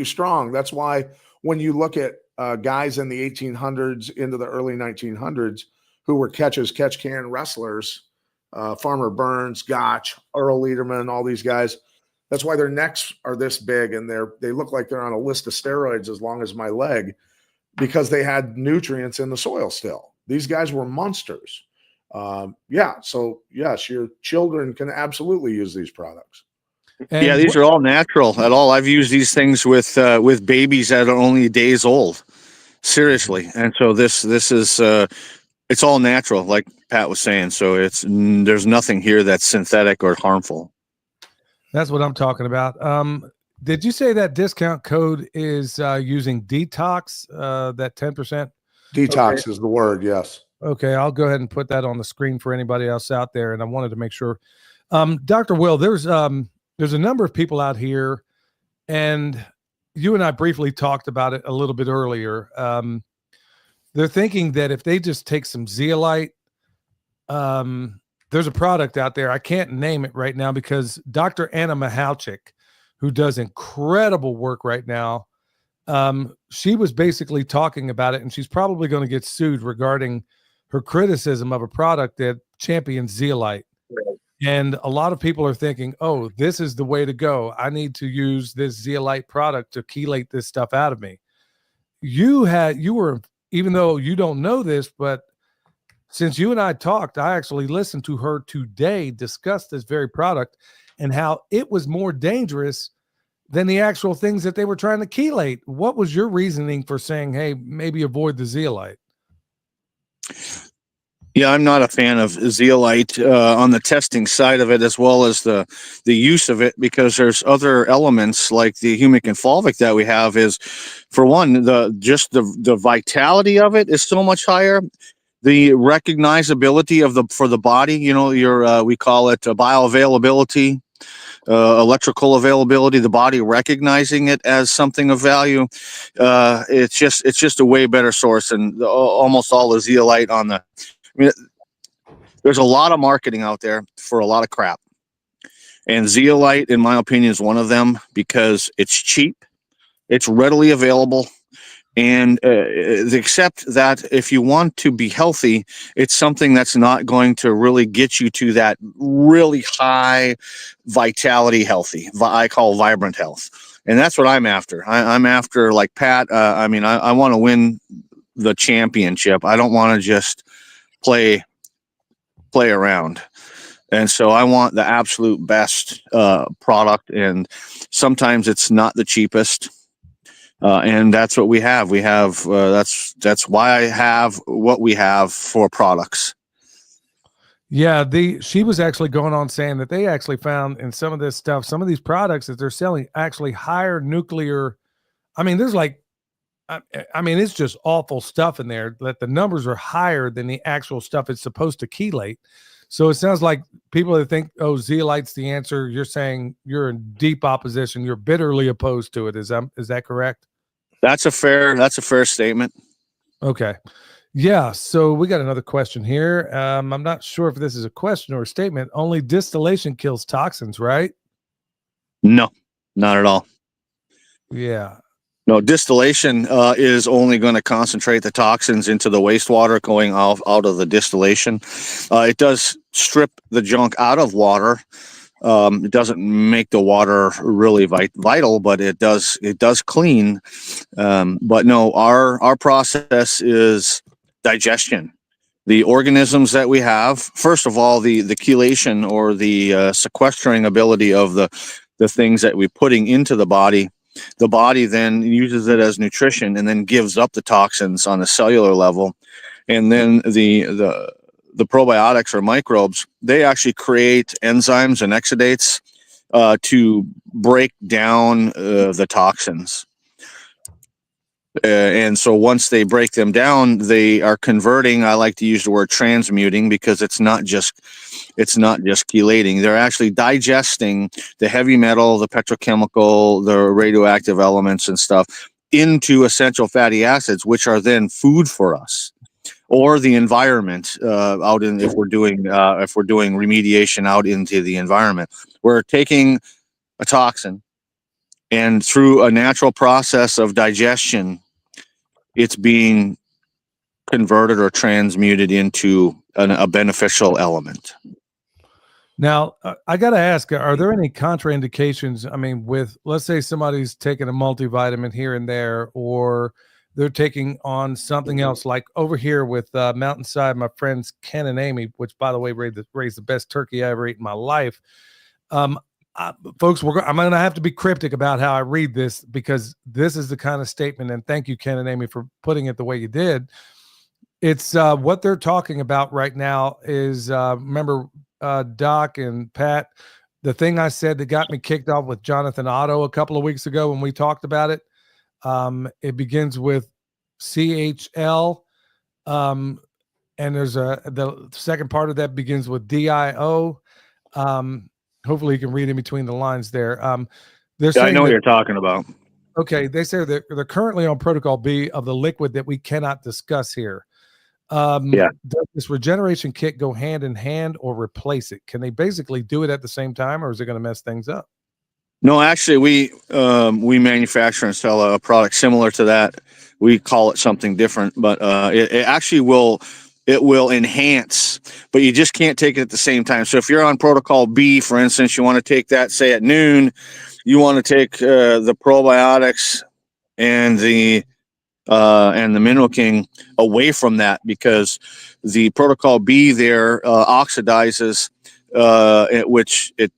strong. That's why when you look at guys in the 1800s into the early 1900s who were catch can wrestlers, Farmer Burns, Gotch, Earl Lederman, all these guys. That's why their necks are this big and they look like they're on a list of steroids as long as my leg, because they had nutrients in the soil still. These guys were monsters. Yeah. So yes, your children can absolutely use these products. And yeah, these are all natural at all. I've used these things with babies that are only days old. Seriously. And so this is it's all natural, like Pat was saying. So there's nothing here that's synthetic or harmful. That's what I'm talking about. Did you say that discount code is using Detox, that 10%? Detox is the word, yes. Okay, I'll go ahead and put that on the screen for anybody else out there. And I wanted to make sure. Dr. Will, there's a number of people out here, and you and I briefly talked about it a little bit earlier. They're thinking that if they just take some zeolite, there's a product out there. I can't name it right now because Dr. Anna Miletich, who does incredible work right now, she was basically talking about it, and she's probably going to get sued regarding her criticism of a product that champions zeolite. Right. And a lot of people are thinking, oh, this is the way to go. I need to use this zeolite product to chelate this stuff out of me. You were, even though you don't know this, but since you and I talked, I actually listened to her today discuss this very product and how it was more dangerous than the actual things that they were trying to chelate. What was your reasoning for saying, hey, maybe avoid the zeolite? Yeah, I'm not a fan of zeolite on the testing side of it, as well as the use of it, because there's other elements like the humic and fulvic that we have. Is, for one, the vitality of it is so much higher. The recognizability for the body, your we call it bioavailability, electrical availability, the body recognizing it as something of value. It's just a way better source than almost all the zeolite on the. I mean, there's a lot of marketing out there for a lot of crap, and zeolite, in my opinion, is one of them because it's cheap, it's readily available. And except that if you want to be healthy, it's something that's not going to really get you to that really high vitality healthy. I call vibrant health. And that's what I'm after. I'm after, like Pat, I want to win the championship. I don't want to just play around. And so I want the absolute best product. And sometimes it's not the cheapest. And that's what we have. We have that's why I have what we have for products. Yeah, she was actually going on saying that they actually found in some of this stuff, some of these products that they're selling actually higher nuclear. I mean, there's like, I mean, it's just awful stuff in there that the numbers are higher than the actual stuff it's supposed to chelate. So it sounds like people that think, oh, zeolite's the answer. You're saying you're in deep opposition. You're bitterly opposed to it. Is that correct? That's a fair statement. Okay. Yeah, so we got another question here. I'm not sure if this is a question or a statement. Only distillation kills toxins, right? No, not at all. Yeah. No, distillation is only going to concentrate the toxins into the wastewater going out of the distillation. It does strip the junk out of water. It doesn't make the water really vital, but it does clean. But no, our process is digestion. The organisms that we have, first of all, the chelation or the sequestering ability of the things that we're putting into the body then uses it as nutrition and then gives up the toxins on a cellular level. And then the probiotics or microbes, they actually create enzymes and exudates to break down the toxins. And so once they break them down, they are converting. I like to use the word transmuting because it's not just chelating. They're actually digesting the heavy metal, the petrochemical, the radioactive elements and stuff into essential fatty acids, which are then food for us, or the environment out in if we're doing remediation out into the environment. We're taking a toxin, and through a natural process of digestion, it's being converted or transmuted into a beneficial element. Now, I got to ask, are there any contraindications? I mean, with, let's say somebody's taking a multivitamin here and there, or they're taking on something else, like over here with Mountainside, my friends Ken and Amy, which, by the way, raised the best turkey I ever ate in my life. Folks, I'm going to have to be cryptic about how I read this, because this is the kind of statement, and thank you, Ken and Amy, for putting it the way you did. It's what they're talking about right now is, remember, Doc and Pat, the thing I said that got me kicked off with Jonathan Otto a couple of weeks ago when we talked about it. It begins with CHL, and there's the second part of that begins with DIO. Hopefully you can read in between the lines there. They're saying I know what you're talking about. Okay, they say they're currently on protocol B of the liquid that we cannot discuss here. Does this regeneration kit go hand in hand or replace it? Can they basically do it at the same time, or is it going to mess things up? No, actually, we manufacture and sell a product similar to that. We call it something different, but it actually will enhance, but you just can't take it at the same time. So if you're on protocol B, for instance, you want to take that, say at noon, you want to take the probiotics and the Mineral King away from that, because the protocol B there oxidizes, which it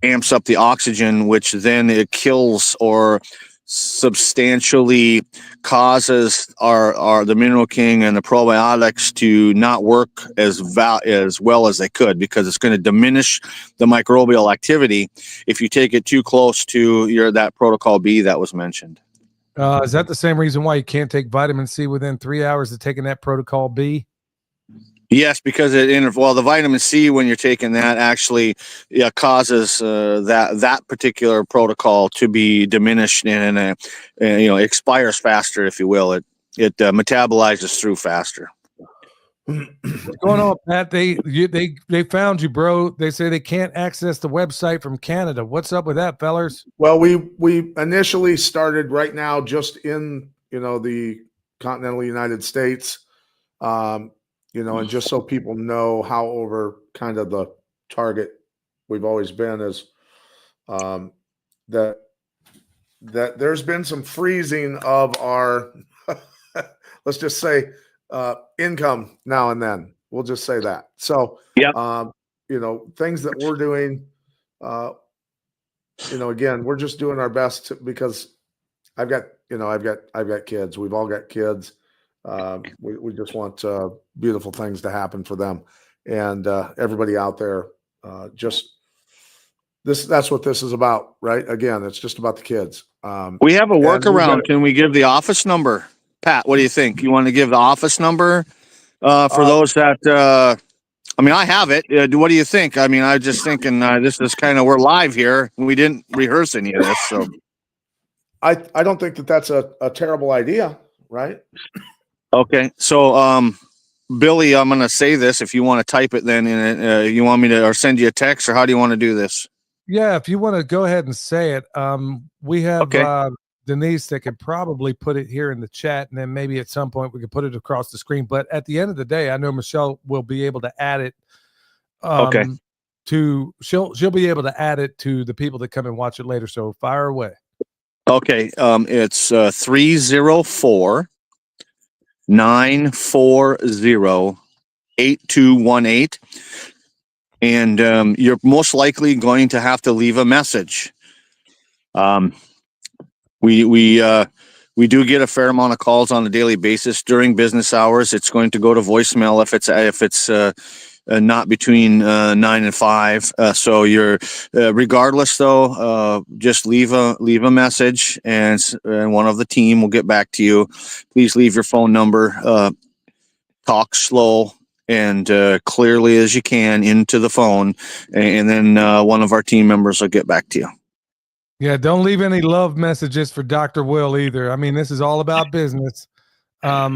amps up the oxygen, which then it kills or substantially causes the Mineral King and the probiotics to not work as well as they could, because it's going to diminish the microbial activity if you take it too close to that protocol B that was mentioned. Is that the same reason why you can't take vitamin C within 3 hours of taking that protocol B? Yes, because the vitamin C, when you're taking that, actually causes that particular protocol to be diminished and expires faster, if you will. It metabolizes through faster. What's going on, Pat? They found you, bro. They say they can't access the website from Canada. What's up with that, fellers? Well, we initially started right now just in the continental United States, and just so people know how over kind of the target we've always been is that there's been some freezing of our let's just say income now and then. We'll just say that. So, things that we're doing, again, we're just doing our best because I've got kids. We've all got kids. We just want beautiful things to happen for them, and everybody out there. That's what this is about, right? Again, it's just about the kids. We have a and workaround. Can we give the office number? Pat, what do you think? You want to give the office number for those that? I mean, I have it. What do you think? I mean, I was just thinking this is kind of we're live here. We didn't rehearse any of this, so I don't think that's a terrible idea, right? okay. So, Billy, I'm going to say this. If you want to type it, then you want me to or send you a text, or how do you want to do this? Yeah, if you want to go ahead and say it, we have Denise that could probably put it here in the chat, and then maybe at some point we could put it across the screen. But at the end of the day, I know Michelle will be able to add it. She'll be able to add it to the people that come and watch it later. So fire away. Okay, it's 304-940-8218. And you're most likely going to have to leave a message. We do get a fair amount of calls on a daily basis during business hours. It's going to go to voicemail if it's not between 9 and 5. So you're regardless though, just leave a message, and one of the team will get back to you. Please leave your phone number. Talk slow and clearly as you can into the phone, and then one of our team members will get back to you. Yeah, don't leave any love messages for Dr. Will either. I mean, this is all about business. I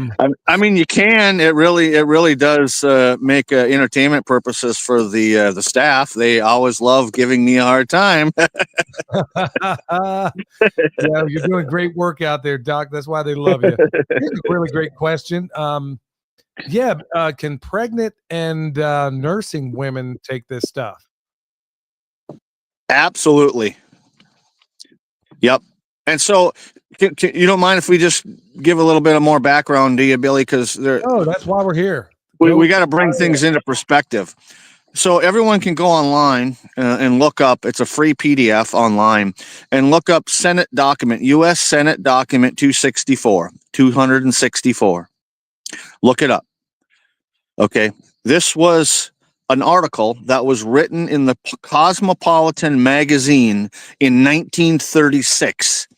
mean, you can. It really does make entertainment purposes for the staff. They always love giving me a hard time. Yeah, you're doing great work out there, Doc. That's why they love you. Here's a really great question. Can pregnant and nursing women take this stuff? Absolutely. Yep. And so, you don't mind if we just give a little bit of more background to you, Billy? Because that's why we're here. We got to bring things into perspective. So everyone can go online and look up. It's a free PDF online, and look up Senate document, U.S. Senate document 264. Look it up. Okay. This was an article that was written in the Cosmopolitan magazine in 1936.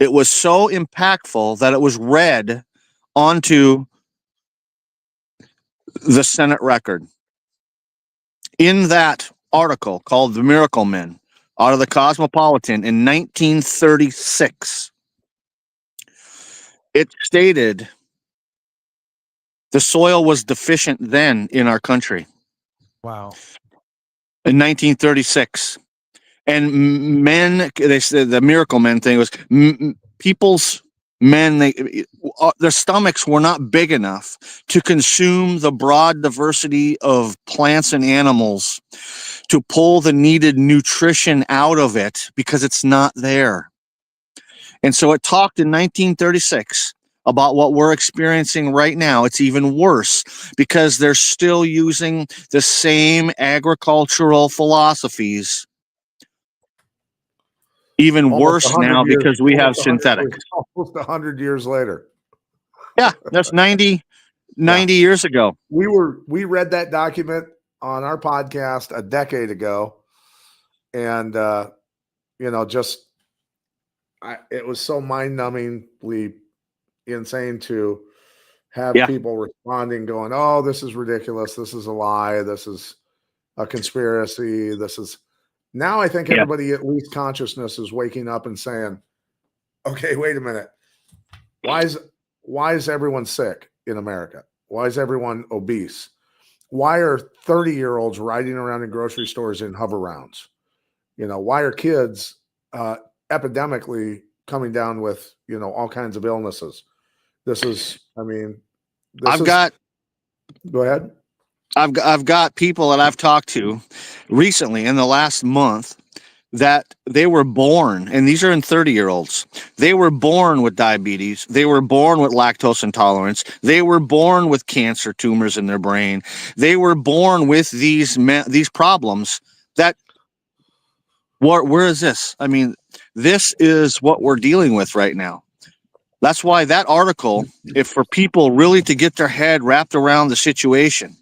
It was so impactful that it was read onto the Senate record. In that article called The Miracle Men, out of the Cosmopolitan in 1936, it stated the soil was deficient then in our country. Wow. In 1936. And men, they said the Miracle Men thing was people's men, their stomachs were not big enough to consume the broad diversity of plants and animals to pull the needed nutrition out of it because it's not there. And so it talked in 1936 about what we're experiencing right now. It's even worse because they're still using the same agricultural philosophies. Even worse now because we have synthetics. Almost 100 years later. Yeah, that's 90 years ago. We read that document on our podcast a decade ago, and it was so mind-numbingly insane to have people responding, going, "Oh, this is ridiculous. This is a lie. This is a conspiracy. This is." Now I think everybody, at least consciousness, is waking up and saying, "Okay, wait a minute. Why is everyone sick in America? Why is everyone obese? Why are 30-year-olds riding around in grocery stores in hover rounds? Why are kids epidemically coming down with all kinds of illnesses?" Go ahead. I've got people that I've talked to recently in the last month that they were born, and these are in 30-year-olds. They were born with diabetes. They were born with lactose intolerance. They were born with cancer tumors in their brain. They were born with these problems that where is this? I mean, this is what we're dealing with right now. That's why that article, if for people really to get their head wrapped around the situation,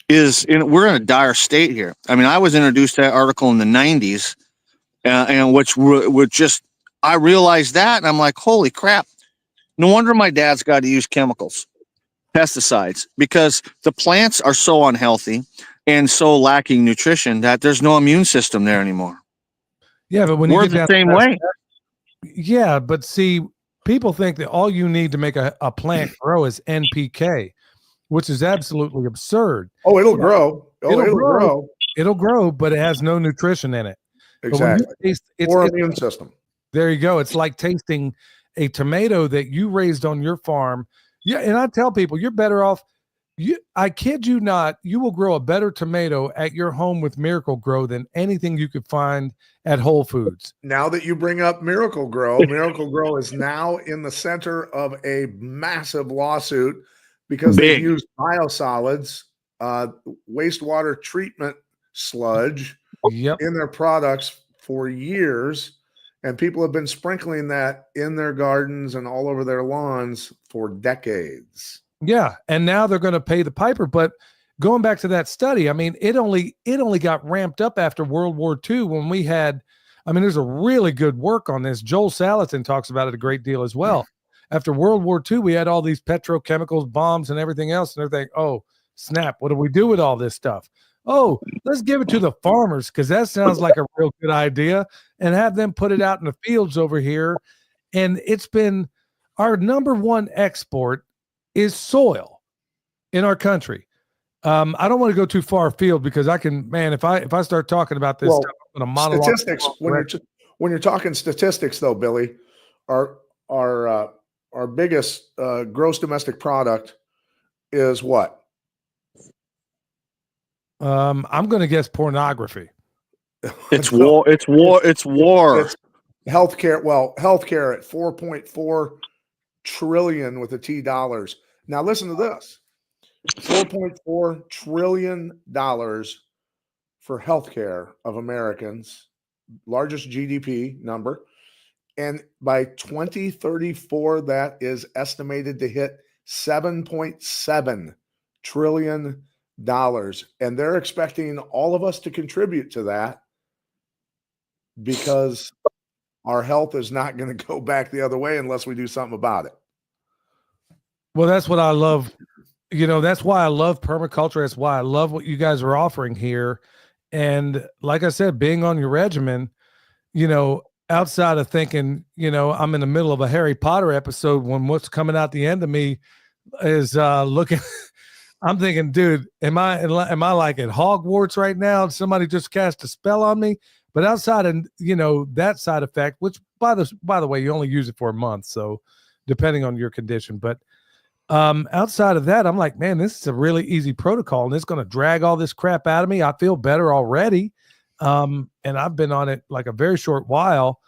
we're in a dire state here. I mean, I was introduced to that article in the 90s, and which would just, I realized that, and I'm like, holy crap. No wonder my dad's got to use chemicals, pesticides, because the plants are so unhealthy and so lacking nutrition that there's no immune system there anymore. Yeah, but when we're you get the same way. Yeah, but see, people think that all you need to make a plant grow is NPK, which is absolutely absurd. Oh, it'll grow. It'll grow. It'll grow, but it has no nutrition in it. Exactly. It's immune system. There you go. It's like tasting a tomato that you raised on your farm. Yeah, and I tell people, you're better off. I kid you not, you will grow a better tomato at your home with Miracle Grow than anything you could find at Whole Foods. Now that you bring up Miracle Grow, Miracle Grow is now in the center of a massive lawsuit because they've used biosolids, wastewater treatment sludge in their products for years. And people have been sprinkling that in their gardens and all over their lawns for decades. Yeah, and now they're going to pay the piper. But going back to that study, I mean, it only got ramped up after World War II when we had, I mean, there's a really good work on this. Joel Salatin talks about it a great deal as well. After World War II, we had all these petrochemicals, bombs, and everything else, and they're thinking, oh, snap, what do we do with all this stuff? Oh, let's give it to the farmers because that sounds like a real good idea, and have them put it out in the fields over here. And it's been our number one export is soil in our country. I don't want to go too far afield because I can, man, if I start talking about this stuff, I'm going to monologue. Statistics, when you're talking statistics though, Billy, our biggest gross domestic product is what? I'm going to guess pornography. It's war. It's war. It's healthcare. Well, healthcare at 4.4 trillion with a T dollars. Now listen to this: $4.4 trillion for healthcare of Americans, largest GDP number, and by 2034, that is estimated to hit $7.7 trillion. And they're expecting all of us to contribute to that because our health is not going to go back the other way unless we do something about it. Well, that's what I love. You know, that's why I love permaculture. That's why I love what you guys are offering here. And like I said, being on your regimen, you know, outside of thinking, you know, I'm in the middle of a Harry Potter episode when what's coming out the end of me is looking I'm thinking, dude, am I like at Hogwarts right now? Somebody just cast a spell on me. But outside of, you know, that side effect, which by the way, you only use it for a month, so depending on your condition. But outside of that, I'm like, man, this is a really easy protocol, and it's going to drag all this crap out of me. I feel better already, and I've been on it like a very short while,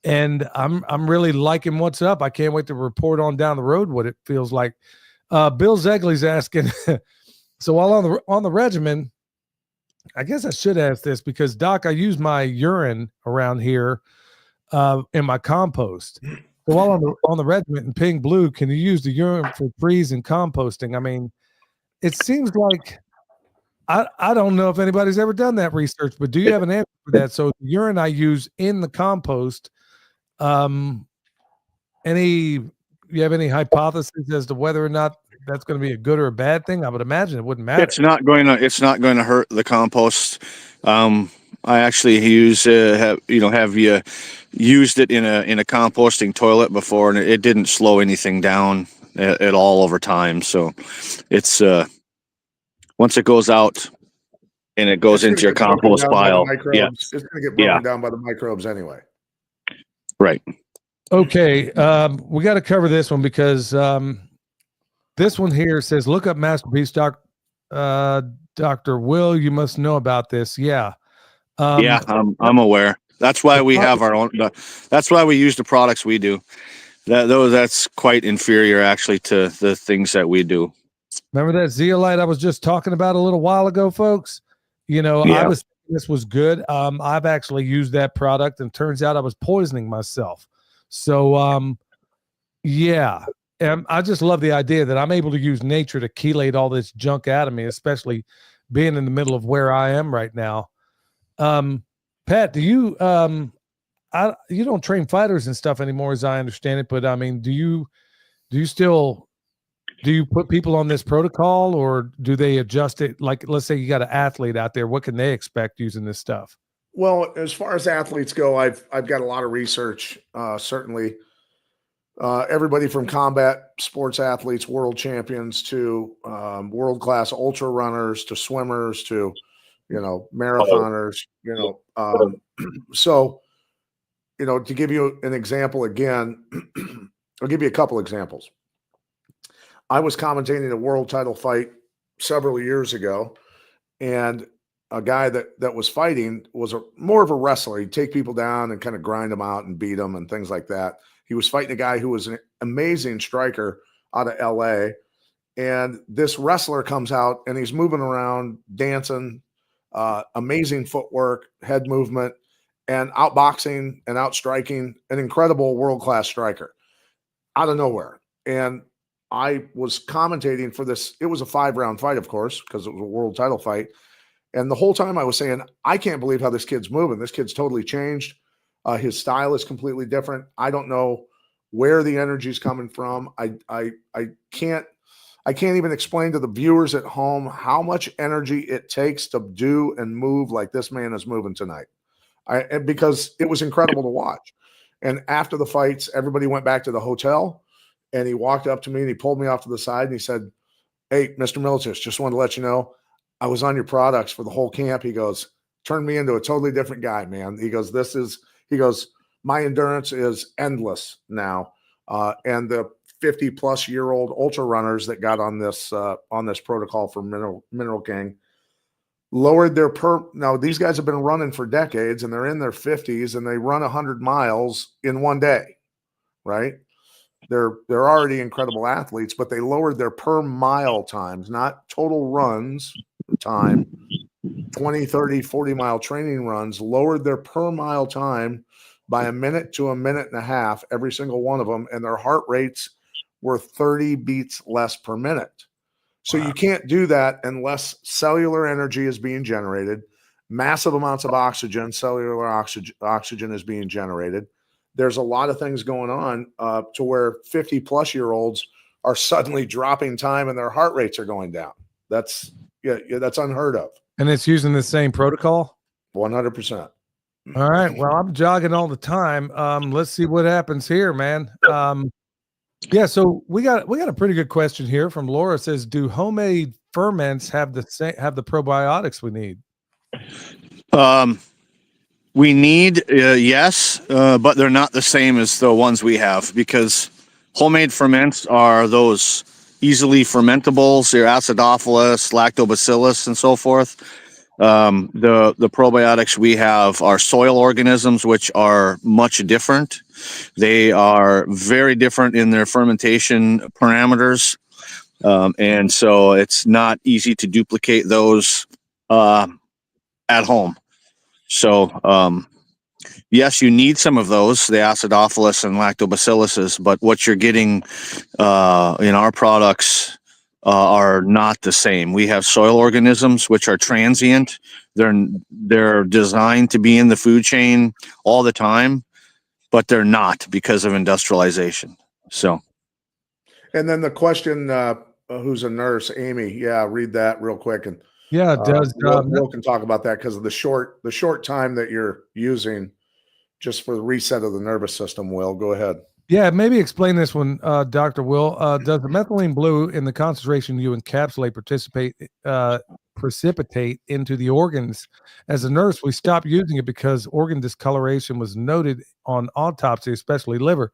and I'm really liking what's up. I can't wait to report on down the road what it feels like. Bill Zegley's asking, so while on the regimen, I guess I should ask this because, Doc, I use my urine around here in my compost. So while on the regimen in Pink Blue, can you use the urine for freeze and composting? I mean, it seems like I don't know if anybody's ever done that research, but do you have an answer for that? So the urine I use in the compost, you have any hypothesis as to whether or not that's going to be a good or a bad thing? I would imagine it wouldn't matter. It's not going to hurt the compost. I actually have you used it in a composting toilet before, and it didn't slow anything down at all over time. So it's once it goes out and it goes into your compost pile, yeah, it's going to get broken down by the microbes anyway. Right. Okay, we got to cover this one because this one here says, "Look up Masterpiece, Dr. Will. You must know about this." Yeah, I'm aware. That's why we have our own. That's why we use the products we do. That's quite inferior, actually, to the things that we do. Remember that zeolite I was just talking about a little while ago, folks? You know, I was this was good. I've actually used that product, and turns out I was poisoning myself. So, yeah. And I just love the idea that I'm able to use nature to chelate all this junk out of me, especially being in the middle of where I am right now. Pat, do you you don't train fighters and stuff anymore, as I understand it, but I mean, do you put people on this protocol, or do they adjust it? Like, let's say you got an athlete out there, what can they expect using this stuff? Well, as far as athletes go, I've got a lot of research. Certainly, everybody from combat sports athletes, world champions, to world class ultra runners, to swimmers, to marathoners. So to give you an example again, I'll give you a couple examples. I was commentating a world title fight several years ago, and a guy that was fighting was more of a wrestler. He'd take people down and kind of grind them out and beat them and things like that. He was fighting a guy who was an amazing striker out of LA. And this wrestler comes out and he's moving around, dancing, amazing footwork, head movement, and outboxing and outstriking an incredible world-class striker out of nowhere. And I was commentating for this. It was a 5-round fight, of course, because it was a world title fight. And the whole time I was saying, I can't believe how this kid's moving. This kid's totally changed. His style is completely different. I don't know where the energy is coming from. I can't even explain to the viewers at home how much energy it takes to do and move like this man is moving tonight. Because it was incredible to watch. And after the fights, everybody went back to the hotel, and he walked up to me and he pulled me off to the side and he said, "Hey, Mr. Miletich, just wanted to let you know, I was on your products for the whole camp." He goes, "Turned me into a totally different guy, man." He goes, "My endurance is endless now." And the 50-plus-year-old ultra runners that got on this protocol for Mineral King lowered their now these guys have been running for decades and they're in their 50s and they run 100 miles in one day, right? They're already incredible athletes, but they lowered their per mile times, not total runs time, 20, 30, 40-mile training runs, lowered their per mile time by a minute to a minute and a half, every single one of them, and their heart rates were 30 beats less per minute. So you can't do that unless cellular energy is being generated, massive amounts of oxygen, cellular oxygen is being generated. There's a lot of things going on to where 50-plus-year-olds are suddenly dropping time and their heart rates are going down. That's unheard of. And it's using the same protocol? 100%. All right. Well, I'm jogging all the time. Let's see what happens here, man. Yeah, so we got a pretty good question here from Laura. It says, do homemade ferments have the probiotics we need? We need, yes, but they're not the same as the ones we have, because homemade ferments are those easily fermentables, your acidophilus, lactobacillus, and so forth. The probiotics we have are soil organisms, which are much different. They are very different in their fermentation parameters. And so it's not easy to duplicate those at home. So, yes, you need some of those, the acidophilus and lactobacilluses, but what you're getting in our products are not the same. We have soil organisms which are transient. They're designed to be in the food chain all the time, but they're not because of industrialization. So, and then the question, who's a nurse, Amy? Yeah, read that real quick, and yeah, it does. Will can talk about that because of the short time that you're using just for the reset of the nervous system. Will, go ahead. Yeah, maybe explain this one, Dr. Will. Does the methylene blue in the concentration you encapsulate precipitate into the organs? As a nurse, we stopped using it because organ discoloration was noted on autopsy, especially liver.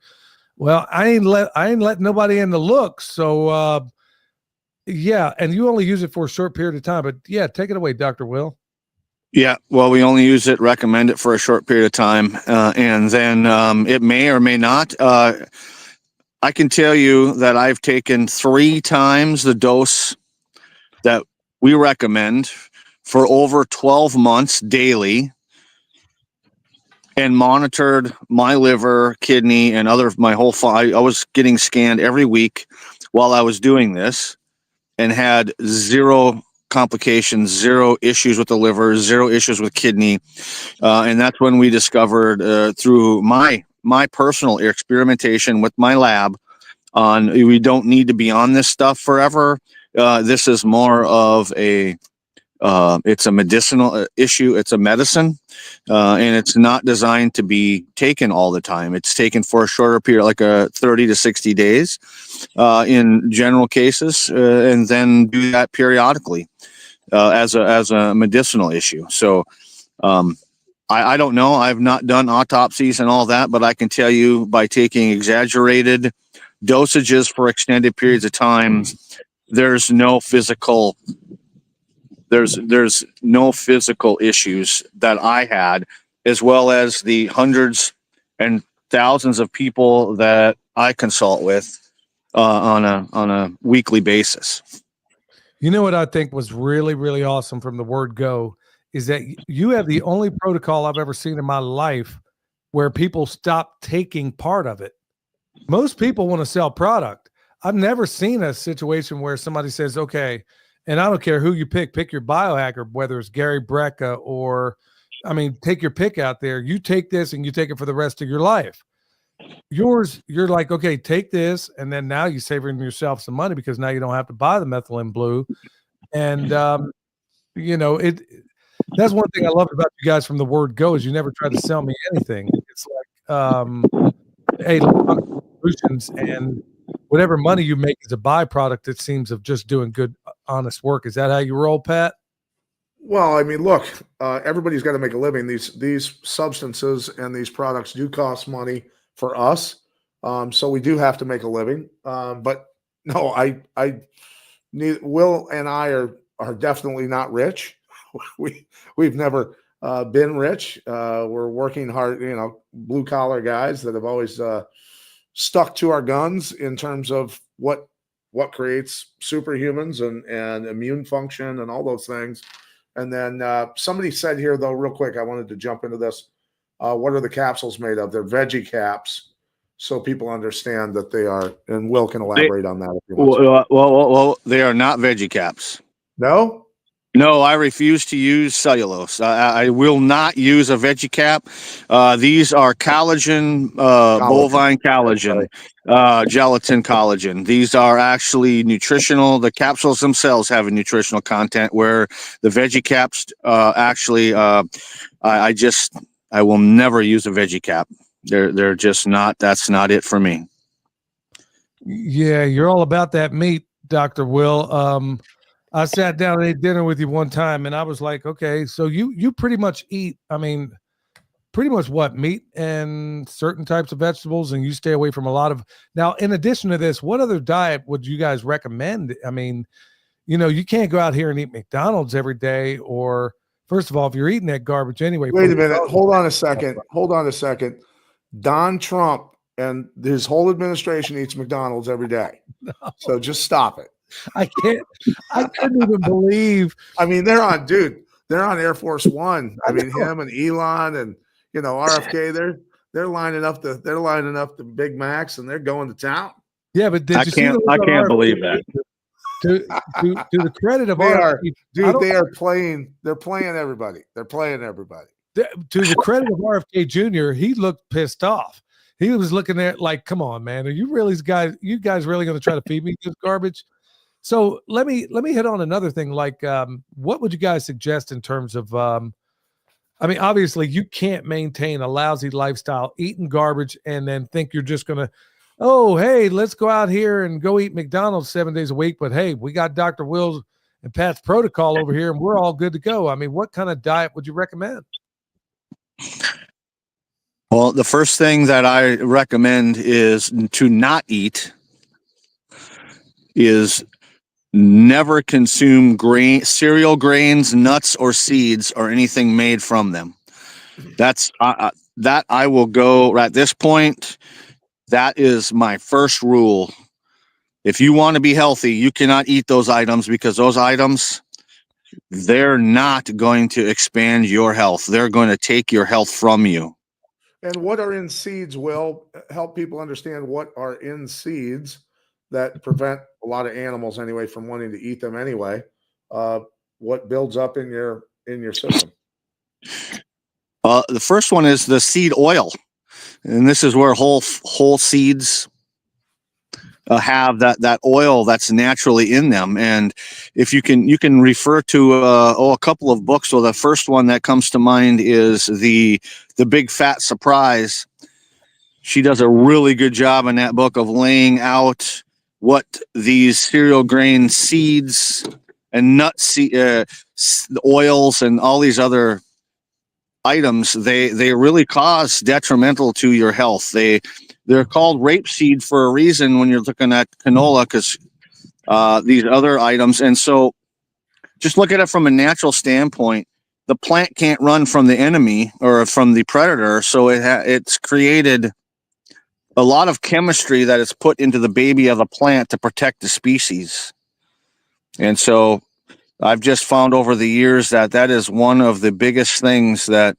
Well, I ain't let nobody in the look. So, yeah, and you only use it for a short period of time. But yeah, take it away, Dr. Will. yeah, well, we only use it, recommend it for a short period of time, and then it may or may not. I can tell you that I've taken 3 times the dose that we recommend for over 12 months daily and monitored my liver, kidney, and my whole I was getting scanned every week while I was doing this, and had zero complications, zero issues with the liver, zero issues with kidney. And that's when we discovered through my personal experimentation with my lab on we don't need to be on this stuff forever. This is more of a it's a medicinal issue. It's a medicine, and it's not designed to be taken all the time. It's taken for a shorter period, like 30 to 60 days in general cases, and then do that periodically as a medicinal issue. So I don't know. I've not done autopsies and all that, but I can tell you by taking exaggerated dosages for extended periods of time, there's no physical issues that I had, as well as the hundreds and thousands of people that I consult with on a weekly basis. You know what I think was really, really awesome from the word go is that you have the only protocol I've ever seen in my life where people stop taking part of it. Most people want to sell product. I've never seen a situation where somebody says, okay, and I don't care who you pick your biohacker, whether it's Gary Brecka or, I mean, take your pick out there. You take this and you take it for the rest of your life. Yours, you're like, okay, take this. And then now you're saving yourself some money because now you don't have to buy the methylene blue. And, you know, that's one thing I love about you guys from the word go is you never try to sell me anything. It's like, hey, solutions and whatever money you make is a byproduct, it seems, of just doing good, honest work. Is that how you roll, Pat? Well, I mean, look, everybody's got to make a living. These substances and these products do cost money for us, so we do have to make a living. But no, Will and I are definitely not rich. We've never been rich. We're working hard, you know, blue collar guys that have always stuck to our guns in terms of what creates superhumans and immune function and all those things. And then somebody said here, though, real quick, I wanted to jump into this. What are the capsules made of? They're veggie caps, so people understand that they are. And Will can elaborate on that if you want. Well, they are not veggie caps. No? No, I refuse to use cellulose. I will not use a veggie cap. These are collagen, bovine collagen, gelatin collagen. These are actually nutritional. The capsules themselves have a nutritional content where the veggie caps actually, I will never use a veggie cap. They're just not, that's not it for me. Yeah, you're all about that meat, Dr. Will. I sat down and ate dinner with you one time, and I was like, okay, so you pretty much eat, I mean, pretty much what, meat and certain types of vegetables, and you stay away from a lot of. Now, in addition to this, what other diet would you guys recommend? I mean, you know, you can't go out here and eat McDonald's every day, or first of all, if you're eating that garbage anyway. Wait a minute. Hold on a second. Don Trump and his whole administration eats McDonald's every day. No. So just stop it. I couldn't even believe. I mean, they're on Air Force One. I mean, him and Elon and, you know, RFK, they're lining up the Big Macs and they're going to town. Yeah, but I can't believe that. To the credit of they're playing everybody. They're playing everybody. To the credit of RFK Jr., he looked pissed off. He was looking at like, come on, man, are you guys really going to try to feed me this garbage? So let me hit on another thing. Like, what would you guys suggest in terms of, I mean, obviously you can't maintain a lousy lifestyle, eating garbage, and then think you're just going to, oh, hey, let's go out here and go eat McDonald's 7 days a week. But hey, we got Dr. Will's and Pat's protocol over here and we're all good to go. I mean, what kind of diet would you recommend? Well, the first thing that I recommend is to not eat is never consume cereal grains, nuts, or seeds, or anything made from them. That's that I will go at this point. That is my first rule. If you want to be healthy, you cannot eat those items because those items they're not going to expand your health. They're going to take your health from you. And what are in seeds, Will? Help people understand what are in seeds that prevent a lot of animals anyway from wanting to eat them anyway. What builds up in your system? The first one is the seed oil, and this is where whole seeds have that oil that's naturally in them. And if you can refer to a couple of books. So the first one that comes to mind is the Big Fat Surprise. She does a really good job in that book of laying out what these cereal grain seeds and oils and all these other items, they really cause detrimental to your health. They're called rapeseed for a reason when you're looking at canola, because these other items. And so just look at it from a natural standpoint. The plant can't run from the enemy or from the predator, so it's created a lot of chemistry that is put into the baby of the plant to protect the species. And so I've just found over the years that is one of the biggest things that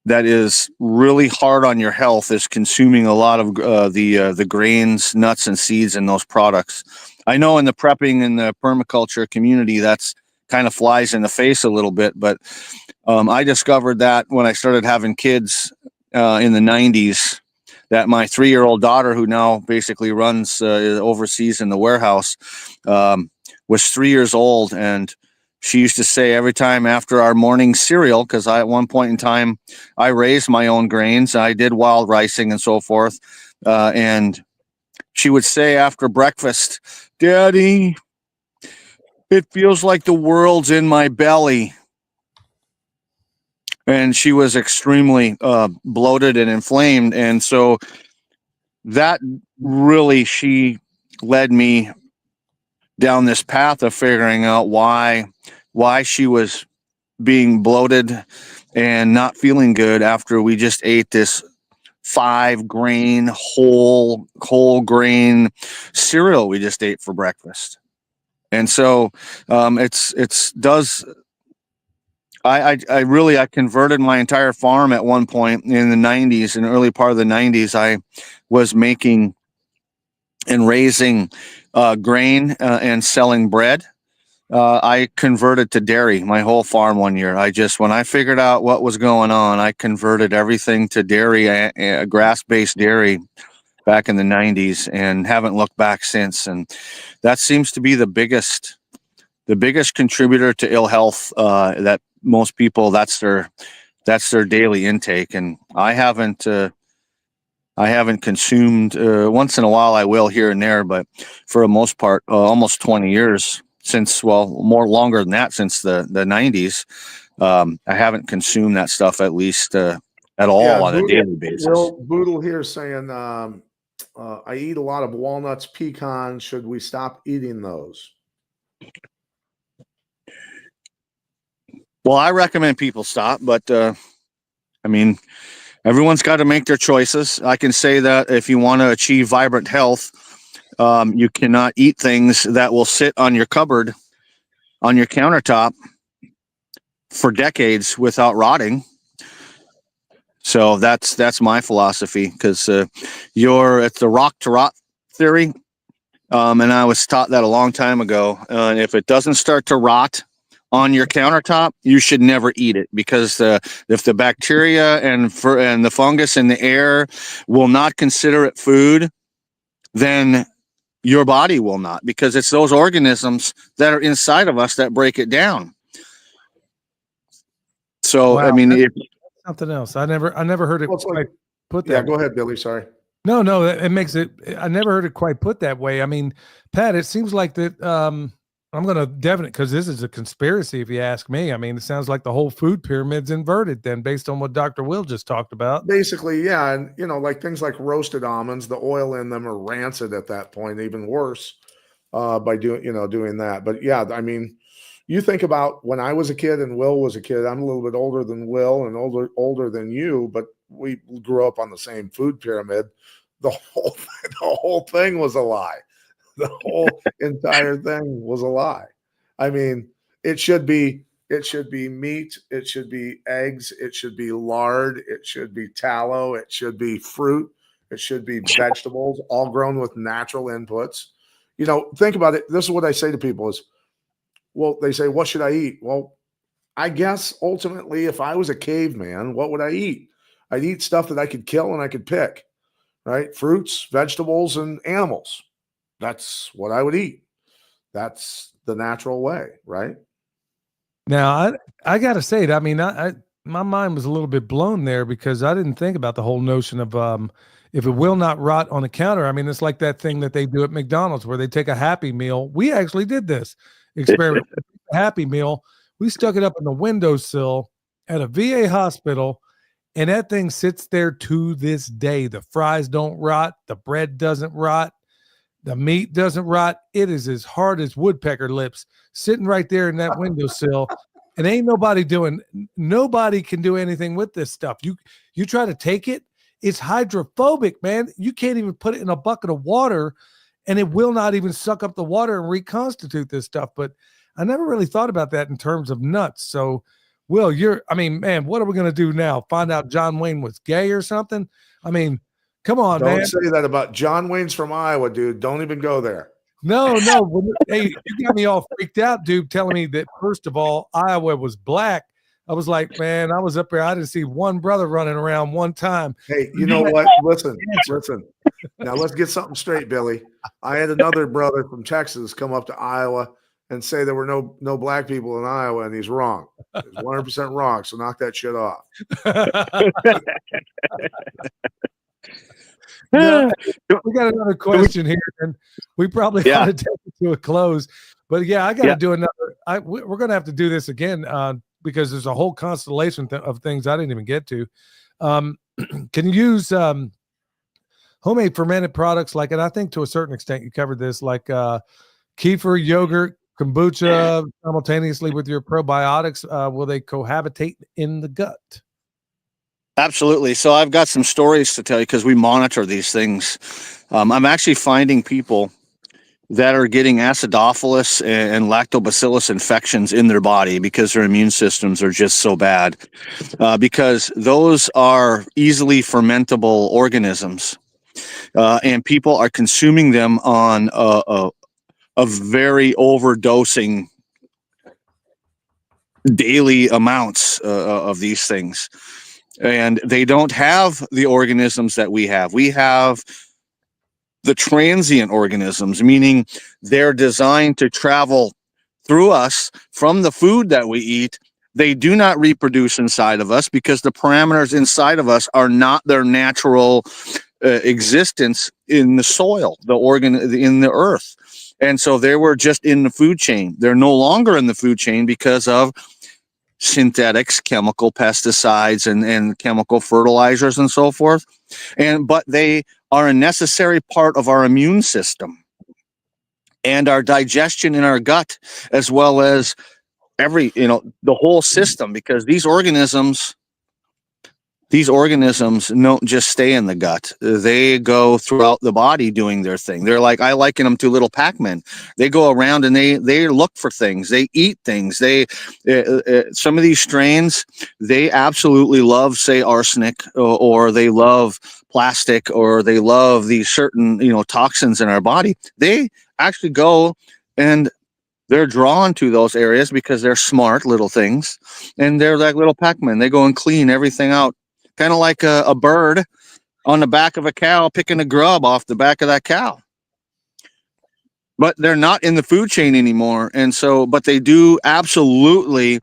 that is really hard on your health, is consuming a lot of the grains, nuts, and seeds in those products. I know in the prepping and the permaculture community, that's kind of flies in the face a little bit, but I discovered that when I started having kids in the 90s, that my 3-year-old daughter, who now basically runs overseas in the warehouse, was 3 years old, and she used to say every time after our morning cereal, because at one point in time I raised my own grains, I did wild ricing and so forth, and she would say after breakfast, "Daddy, it feels like the world's in my belly." And she was extremely bloated and inflamed. And so that really, she led me down this path of figuring out why she was being bloated and not feeling good after we just ate this 5-grain whole grain cereal we just ate for breakfast. And so I converted my entire farm at one point in the 90s, in the early part of the 90s. I was making and raising grain and selling bread. I converted to dairy, my whole farm one year. When I figured out what was going on, I converted everything to dairy, grass-based dairy back in the 90s, and haven't looked back since. And that seems to be the biggest contributor to ill health, that most people, that's their daily intake. And I haven't consumed, once in a while I will here and there, but for the most part, almost 20 years since, more longer than that, since the 90s, I haven't consumed that stuff at least at all on a daily basis. Will Boodle here saying, I eat a lot of walnuts, pecans. Should we stop eating those? Well, I recommend people stop, but I mean, everyone's got to make their choices. I can say that if you want to achieve vibrant health, you cannot eat things that will sit on your cupboard, on your countertop for decades without rotting. So that's my philosophy, because it's the rock to rot theory. And I was taught that a long time ago. And if it doesn't start to rot on your countertop, you should never eat it, because if the bacteria and the fungus in the air will not consider it food, then your body will not, because it's those organisms that are inside of us that break it down. So, Wow, I mean, something else. I never heard it quite put that. Yeah, go ahead, Billy. Sorry. No, it makes it. I never heard it quite put that way. I mean, Pat, it seems like that. I'm going to definitely, because this is a conspiracy, if you ask me. I mean, it sounds like the whole food pyramid's inverted then, based on what Dr. Will just talked about. Basically, yeah. And, like things like roasted almonds, the oil in them are rancid at that point, even worse by doing that. But yeah, I mean, you think about when I was a kid and Will was a kid. I'm a little bit older than Will and older than you, but we grew up on the same food pyramid. The whole thing was a lie. The whole entire thing was a lie. I mean, it should be meat, it should be eggs, it should be lard, it should be tallow, it should be fruit, it should be vegetables, all grown with natural inputs. You know, think about it. This is what I say to people is, well, they say, what should I eat? Well, I guess ultimately, if I was a caveman, what would I eat? I'd eat stuff that I could kill and I could pick, right? Fruits, vegetables, and animals. That's what I would eat. That's the natural way, right? Now, I got to say it. I mean, I my mind was a little bit blown there because I didn't think about the whole notion of if it will not rot on the counter. I mean, it's like that thing that they do at McDonald's where they take a Happy Meal. We actually did this experiment. Happy Meal. We stuck it up in the windowsill at a VA hospital, and that thing sits there to this day. The fries don't rot. The bread doesn't rot. The meat doesn't rot. It is as hard as woodpecker lips sitting right there in that windowsill. And ain't nobody can do anything with this stuff. You try to take it, it's hydrophobic, man. You can't even put it in a bucket of water and it will not even suck up the water and reconstitute this stuff. But I never really thought about that in terms of nuts. So, Will, man, what are we going to do now? Find out John Wayne was gay or something? I mean, come on, Don't man. say that about John Wayne's from Iowa, dude. Don't even go there. No. Hey, you got me all freaked out, dude, telling me that, first of all, Iowa was black. I was like, man, I was up there. I didn't see one brother running around one time. Hey, you know what? Listen. Now let's get something straight, Billy. I had another brother from Texas come up to Iowa and say there were no black people in Iowa, and he's wrong. He's 100% wrong. So knock that shit off. No, we got another question here, and we probably ought to take it to a close. But yeah, I got to do another. We're going to have to do this again because there's a whole constellation of things I didn't even get to. Can you use homemade fermented products and I think to a certain extent you covered this, like kefir, yogurt, kombucha, simultaneously with your probiotics? Will they cohabitate in the gut? Absolutely. So I've got some stories to tell you because we monitor these things. I'm actually finding people that are getting acidophilus and lactobacillus infections in their body because their immune systems are just so bad, because those are easily fermentable organisms, and people are consuming them on a very overdosing daily amounts of these things. And they don't have the organisms that we have. We have the transient organisms, meaning they're designed to travel through us from the food that we eat. They do not reproduce inside of us because the parameters inside of us are not their natural existence in the soil, in the earth. And so they were just in the food chain. They're no longer in the food chain because of synthetics, chemical pesticides, and chemical fertilizers and so forth. But they are a necessary part of our immune system and our digestion in our gut, as well as the whole system, because these organisms don't just stay in the gut. They go throughout the body doing their thing. They're like, I liken them to little Pac-Men. They go around and they look for things. They eat things. Some of these strains, they absolutely love, say, arsenic, or they love plastic, or they love these certain, toxins in our body. They actually go and they're drawn to those areas because they're smart little things. And they're like little Pac-Men. They go and clean everything out. Kind of like a bird on the back of a cow picking a grub off the back of that cow. But they're not in the food chain anymore. And so, but they do absolutely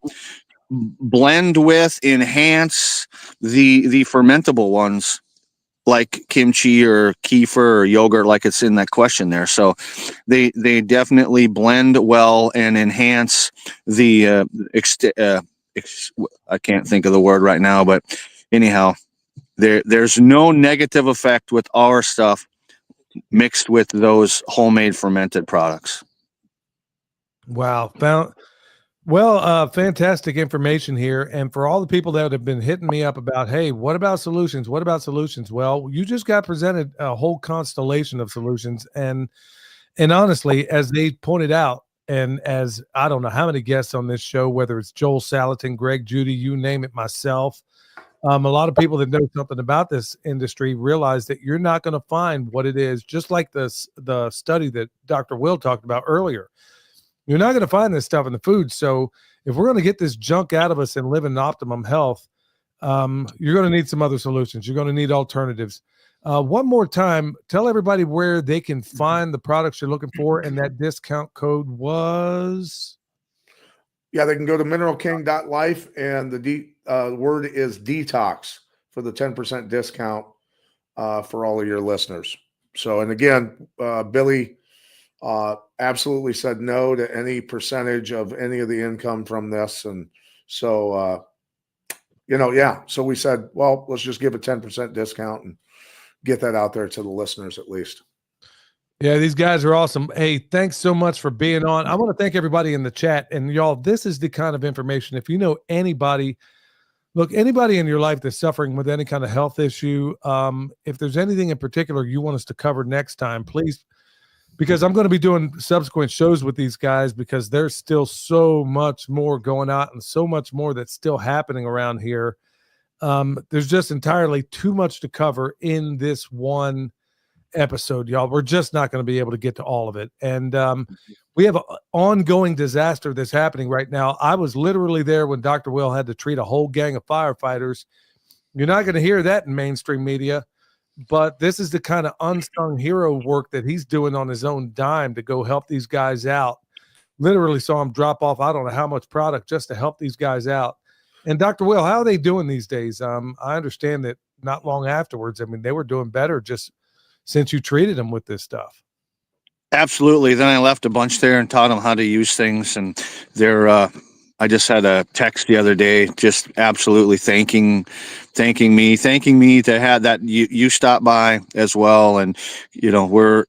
blend with, enhance the fermentable ones, like kimchi or kefir or yogurt, like it's in that question there. So they definitely blend well and enhance the I can't think of the word right now, but anyhow, there's no negative effect with our stuff mixed with those homemade fermented products. Wow. Fantastic information here. And for all the people that have been hitting me up about, hey, what about solutions? What about solutions? Well, you just got presented a whole constellation of solutions. And honestly, as they pointed out, And as I don't know how many guests on this show, whether it's Joel Salatin, Greg Judy, you name it, myself, a lot of people that know something about this industry realize that you're not going to find what it is, just like the study that Dr. Will talked about earlier. You're not going to find this stuff in the food. So if we're going to get this junk out of us and live in optimum health, you're going to need some other solutions. You're going to need alternatives. One more time, tell everybody where they can find the products you're looking for, and that discount code was... Yeah, they can go to mineralking.life, and the word is Detox for the 10% discount for all of your listeners. So, and again, Billy absolutely said no to any percentage of any of the income from this. And so, so we said, well, let's just give a 10% discount and get that out there to the listeners at least. Yeah, these guys are awesome. Hey, thanks so much for being on. I want to thank everybody in the chat. And y'all, this is the kind of information, if you know anybody, look, anybody in your life that's suffering with any kind of health issue, if there's anything in particular you want us to cover next time, please, because I'm going to be doing subsequent shows with these guys, because there's still so much more going on and so much more that's still happening around here. There's just entirely too much to cover in this one episode, y'all. We're just not going to be able to get to all of it. And we have an ongoing disaster that's happening right now. I was literally there when Dr. Will had to treat a whole gang of firefighters. You're not going to hear that in mainstream media, but this is the kind of unsung hero work that he's doing on his own dime to go help these guys out. Literally saw him drop off I don't know how much product just to help these guys out. And Dr. Will, how are they doing these days? I understand that not long afterwards, I mean, they were doing better just since you treated them with this stuff. Absolutely. Then I left a bunch there and taught them how to use things. And I just had a text the other day, just absolutely thanking me to have that you stop by as well. And, we're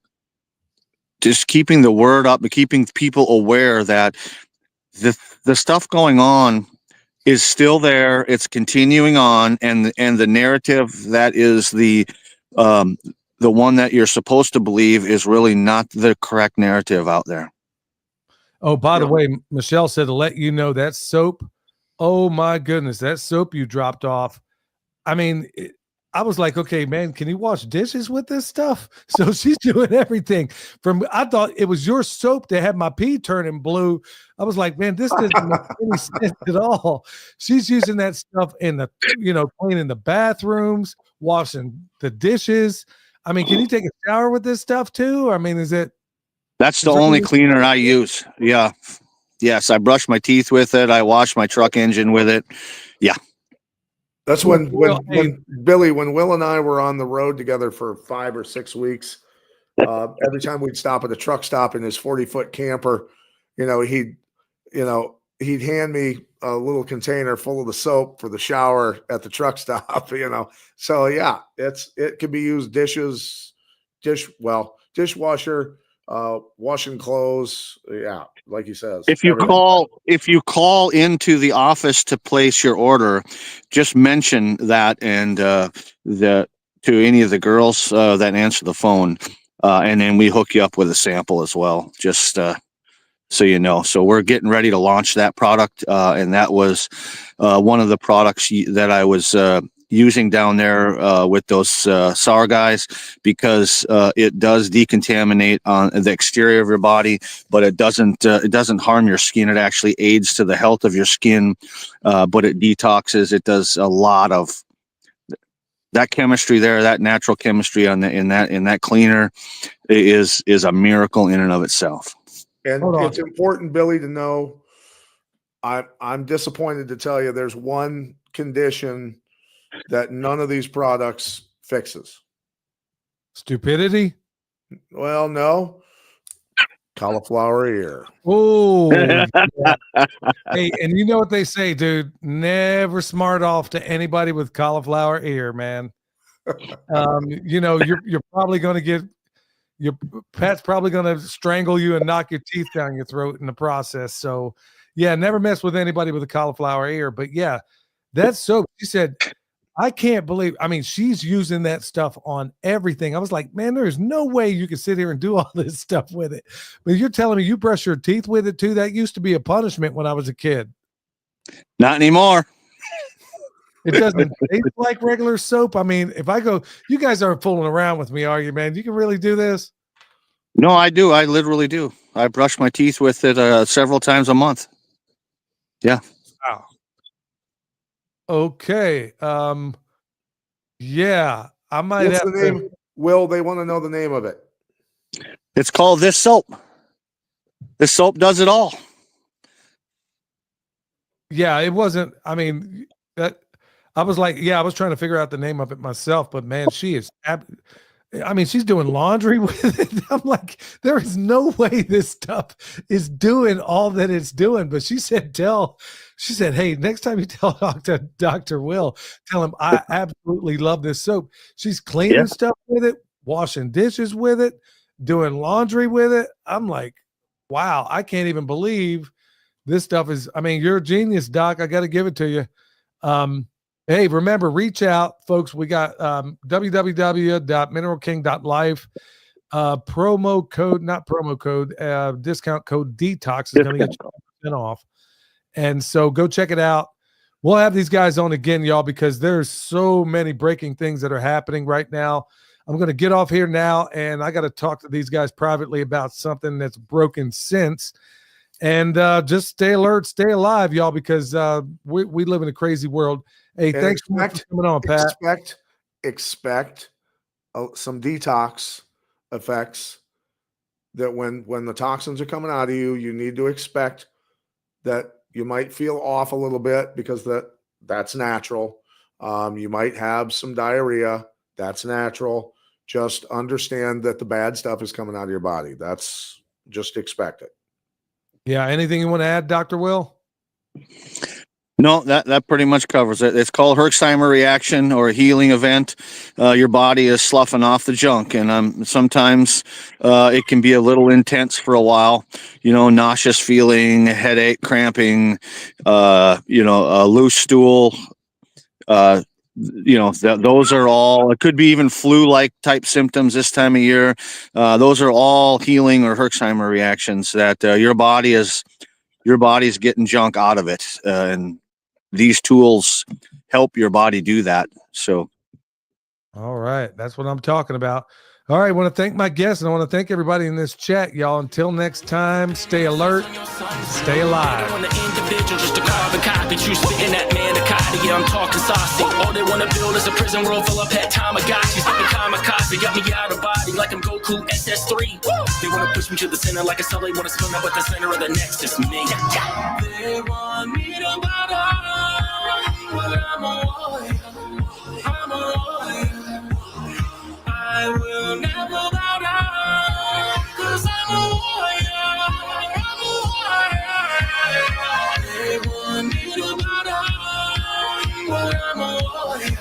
just keeping the word up, but keeping people aware that the stuff going on is still there. It's continuing on. And the narrative that is the one that you're supposed to believe is really not the correct narrative out there. Oh, by the way, Michelle said to let you know that soap. Oh my goodness, that soap you dropped off. I mean, I was like, okay, man, can you wash dishes with this stuff? So she's doing everything I thought it was your soap that had my pee turning blue. I was like, man, this doesn't make any sense at all. She's using that stuff in the, cleaning the bathrooms, washing the dishes. I mean, can you take a shower with this stuff too? I mean, That's the only cleaner I use. Yeah. Yes. I brush my teeth with it. I wash my truck engine with it. Yeah. That's when Billy, when Will and I were on the road together for 5 or 6 weeks, every time we'd stop at a truck stop in his 40-foot camper, he'd hand me a little container full of the soap for the shower at the truck stop, So yeah, it can be used dishwasher, washing clothes. Yeah. Like he says, if you call into the office to place your order, just mention that and to any of the girls that answer the phone, and then we hook you up with a sample as well. Just so you know. So we're getting ready to launch that product, and that was one of the products that I was using down there with those SAR guys, because it does decontaminate on the exterior of your body, but it doesn't harm your skin. It actually aids to the health of your skin, but it detoxes. It does a lot of that chemistry there, that natural chemistry in that cleaner is a miracle in and of itself. And it's important, Billy, to know. I'm disappointed to tell you there's one condition that none of these products fixes. Stupidity? Well, no. Cauliflower ear. Oh, yeah. Hey, and you know what they say, dude? Never smart off to anybody with cauliflower ear, man. You're probably going to get your pet's probably going to strangle you and knock your teeth down your throat in the process. So, yeah, never mess with anybody with a cauliflower ear. But yeah, that soap. She said I can't believe, I mean, she's using that stuff on everything. I was like, man, there's no way you can sit here and do all this stuff with it. But you're telling me you brush your teeth with it too? That used to be a punishment when I was a kid. Not anymore. It doesn't taste like regular soap. I mean, if I go, you guys aren't fooling around with me, are you, man? You can really do this? No, I do. I literally do. I brush my teeth with it several times a month. Yeah. Wow. Okay. Yeah, I might What's have the name? Will, they want to know the name of it. It's called This Soap. This soap does it all. Yeah, it wasn't. I mean, that I was like, yeah, I was trying to figure out the name of it myself, but man, she is. I mean, she's doing laundry with it. I'm like, there is no way this stuff is doing all that it's doing. But she said, hey, next time you tell Dr. Will, tell him I absolutely love this soap. She's cleaning stuff with it, washing dishes with it, doing laundry with it. I'm like, wow, I can't even believe this stuff is, I mean, you're a genius, Doc. I got to give it to you. Hey, remember, reach out, folks. We got www.mineralking.life. Discount code Detox is going to get you 10% off. And so go check it out. We'll have these guys on again, y'all, because there's so many breaking things that are happening right now. I'm going to get off here now, and I got to talk to these guys privately about something that's broken since. And just stay alert, stay alive, y'all, because we live in a crazy world. Hey, And thanks for coming on, Pat. Expect some detox effects that when the toxins are coming out of you, you need to expect that you might feel off a little bit because that's natural. You might have some diarrhea. That's natural. Just understand that the bad stuff is coming out of your body. That's just expect it. Yeah. Anything you want to add, Dr. Will? No, that pretty much covers it. It's called Herxheimer reaction or a healing event. Your body is sloughing off the junk, and sometimes it can be a little intense for a while. Nauseous feeling, headache, cramping, a loose stool. Those are all. It could be even flu-like type symptoms this time of year. Those are all healing or Herxheimer reactions that your body's getting junk out of it, and these tools help your body do that. So, all right, that's what I'm talking about. All right, I want to thank my guests, and I want to thank everybody in this chat, y'all. Until next time, stay alert, stay alive. Yeah, I'm talking saucy. All they wanna build is a prison world full of pet Tamagotchis. Kamikaze got me out of body like I'm Goku SS3. They wanna push me to the center like a cell. They wanna swim up at the center of the nexus. Me. They want me to bow down, but I'm a warrior. I'm a warrior. I will never bow down, 'cause I'm a warrior. I'm a warrior. They want me to bow down, but I'm a warrior.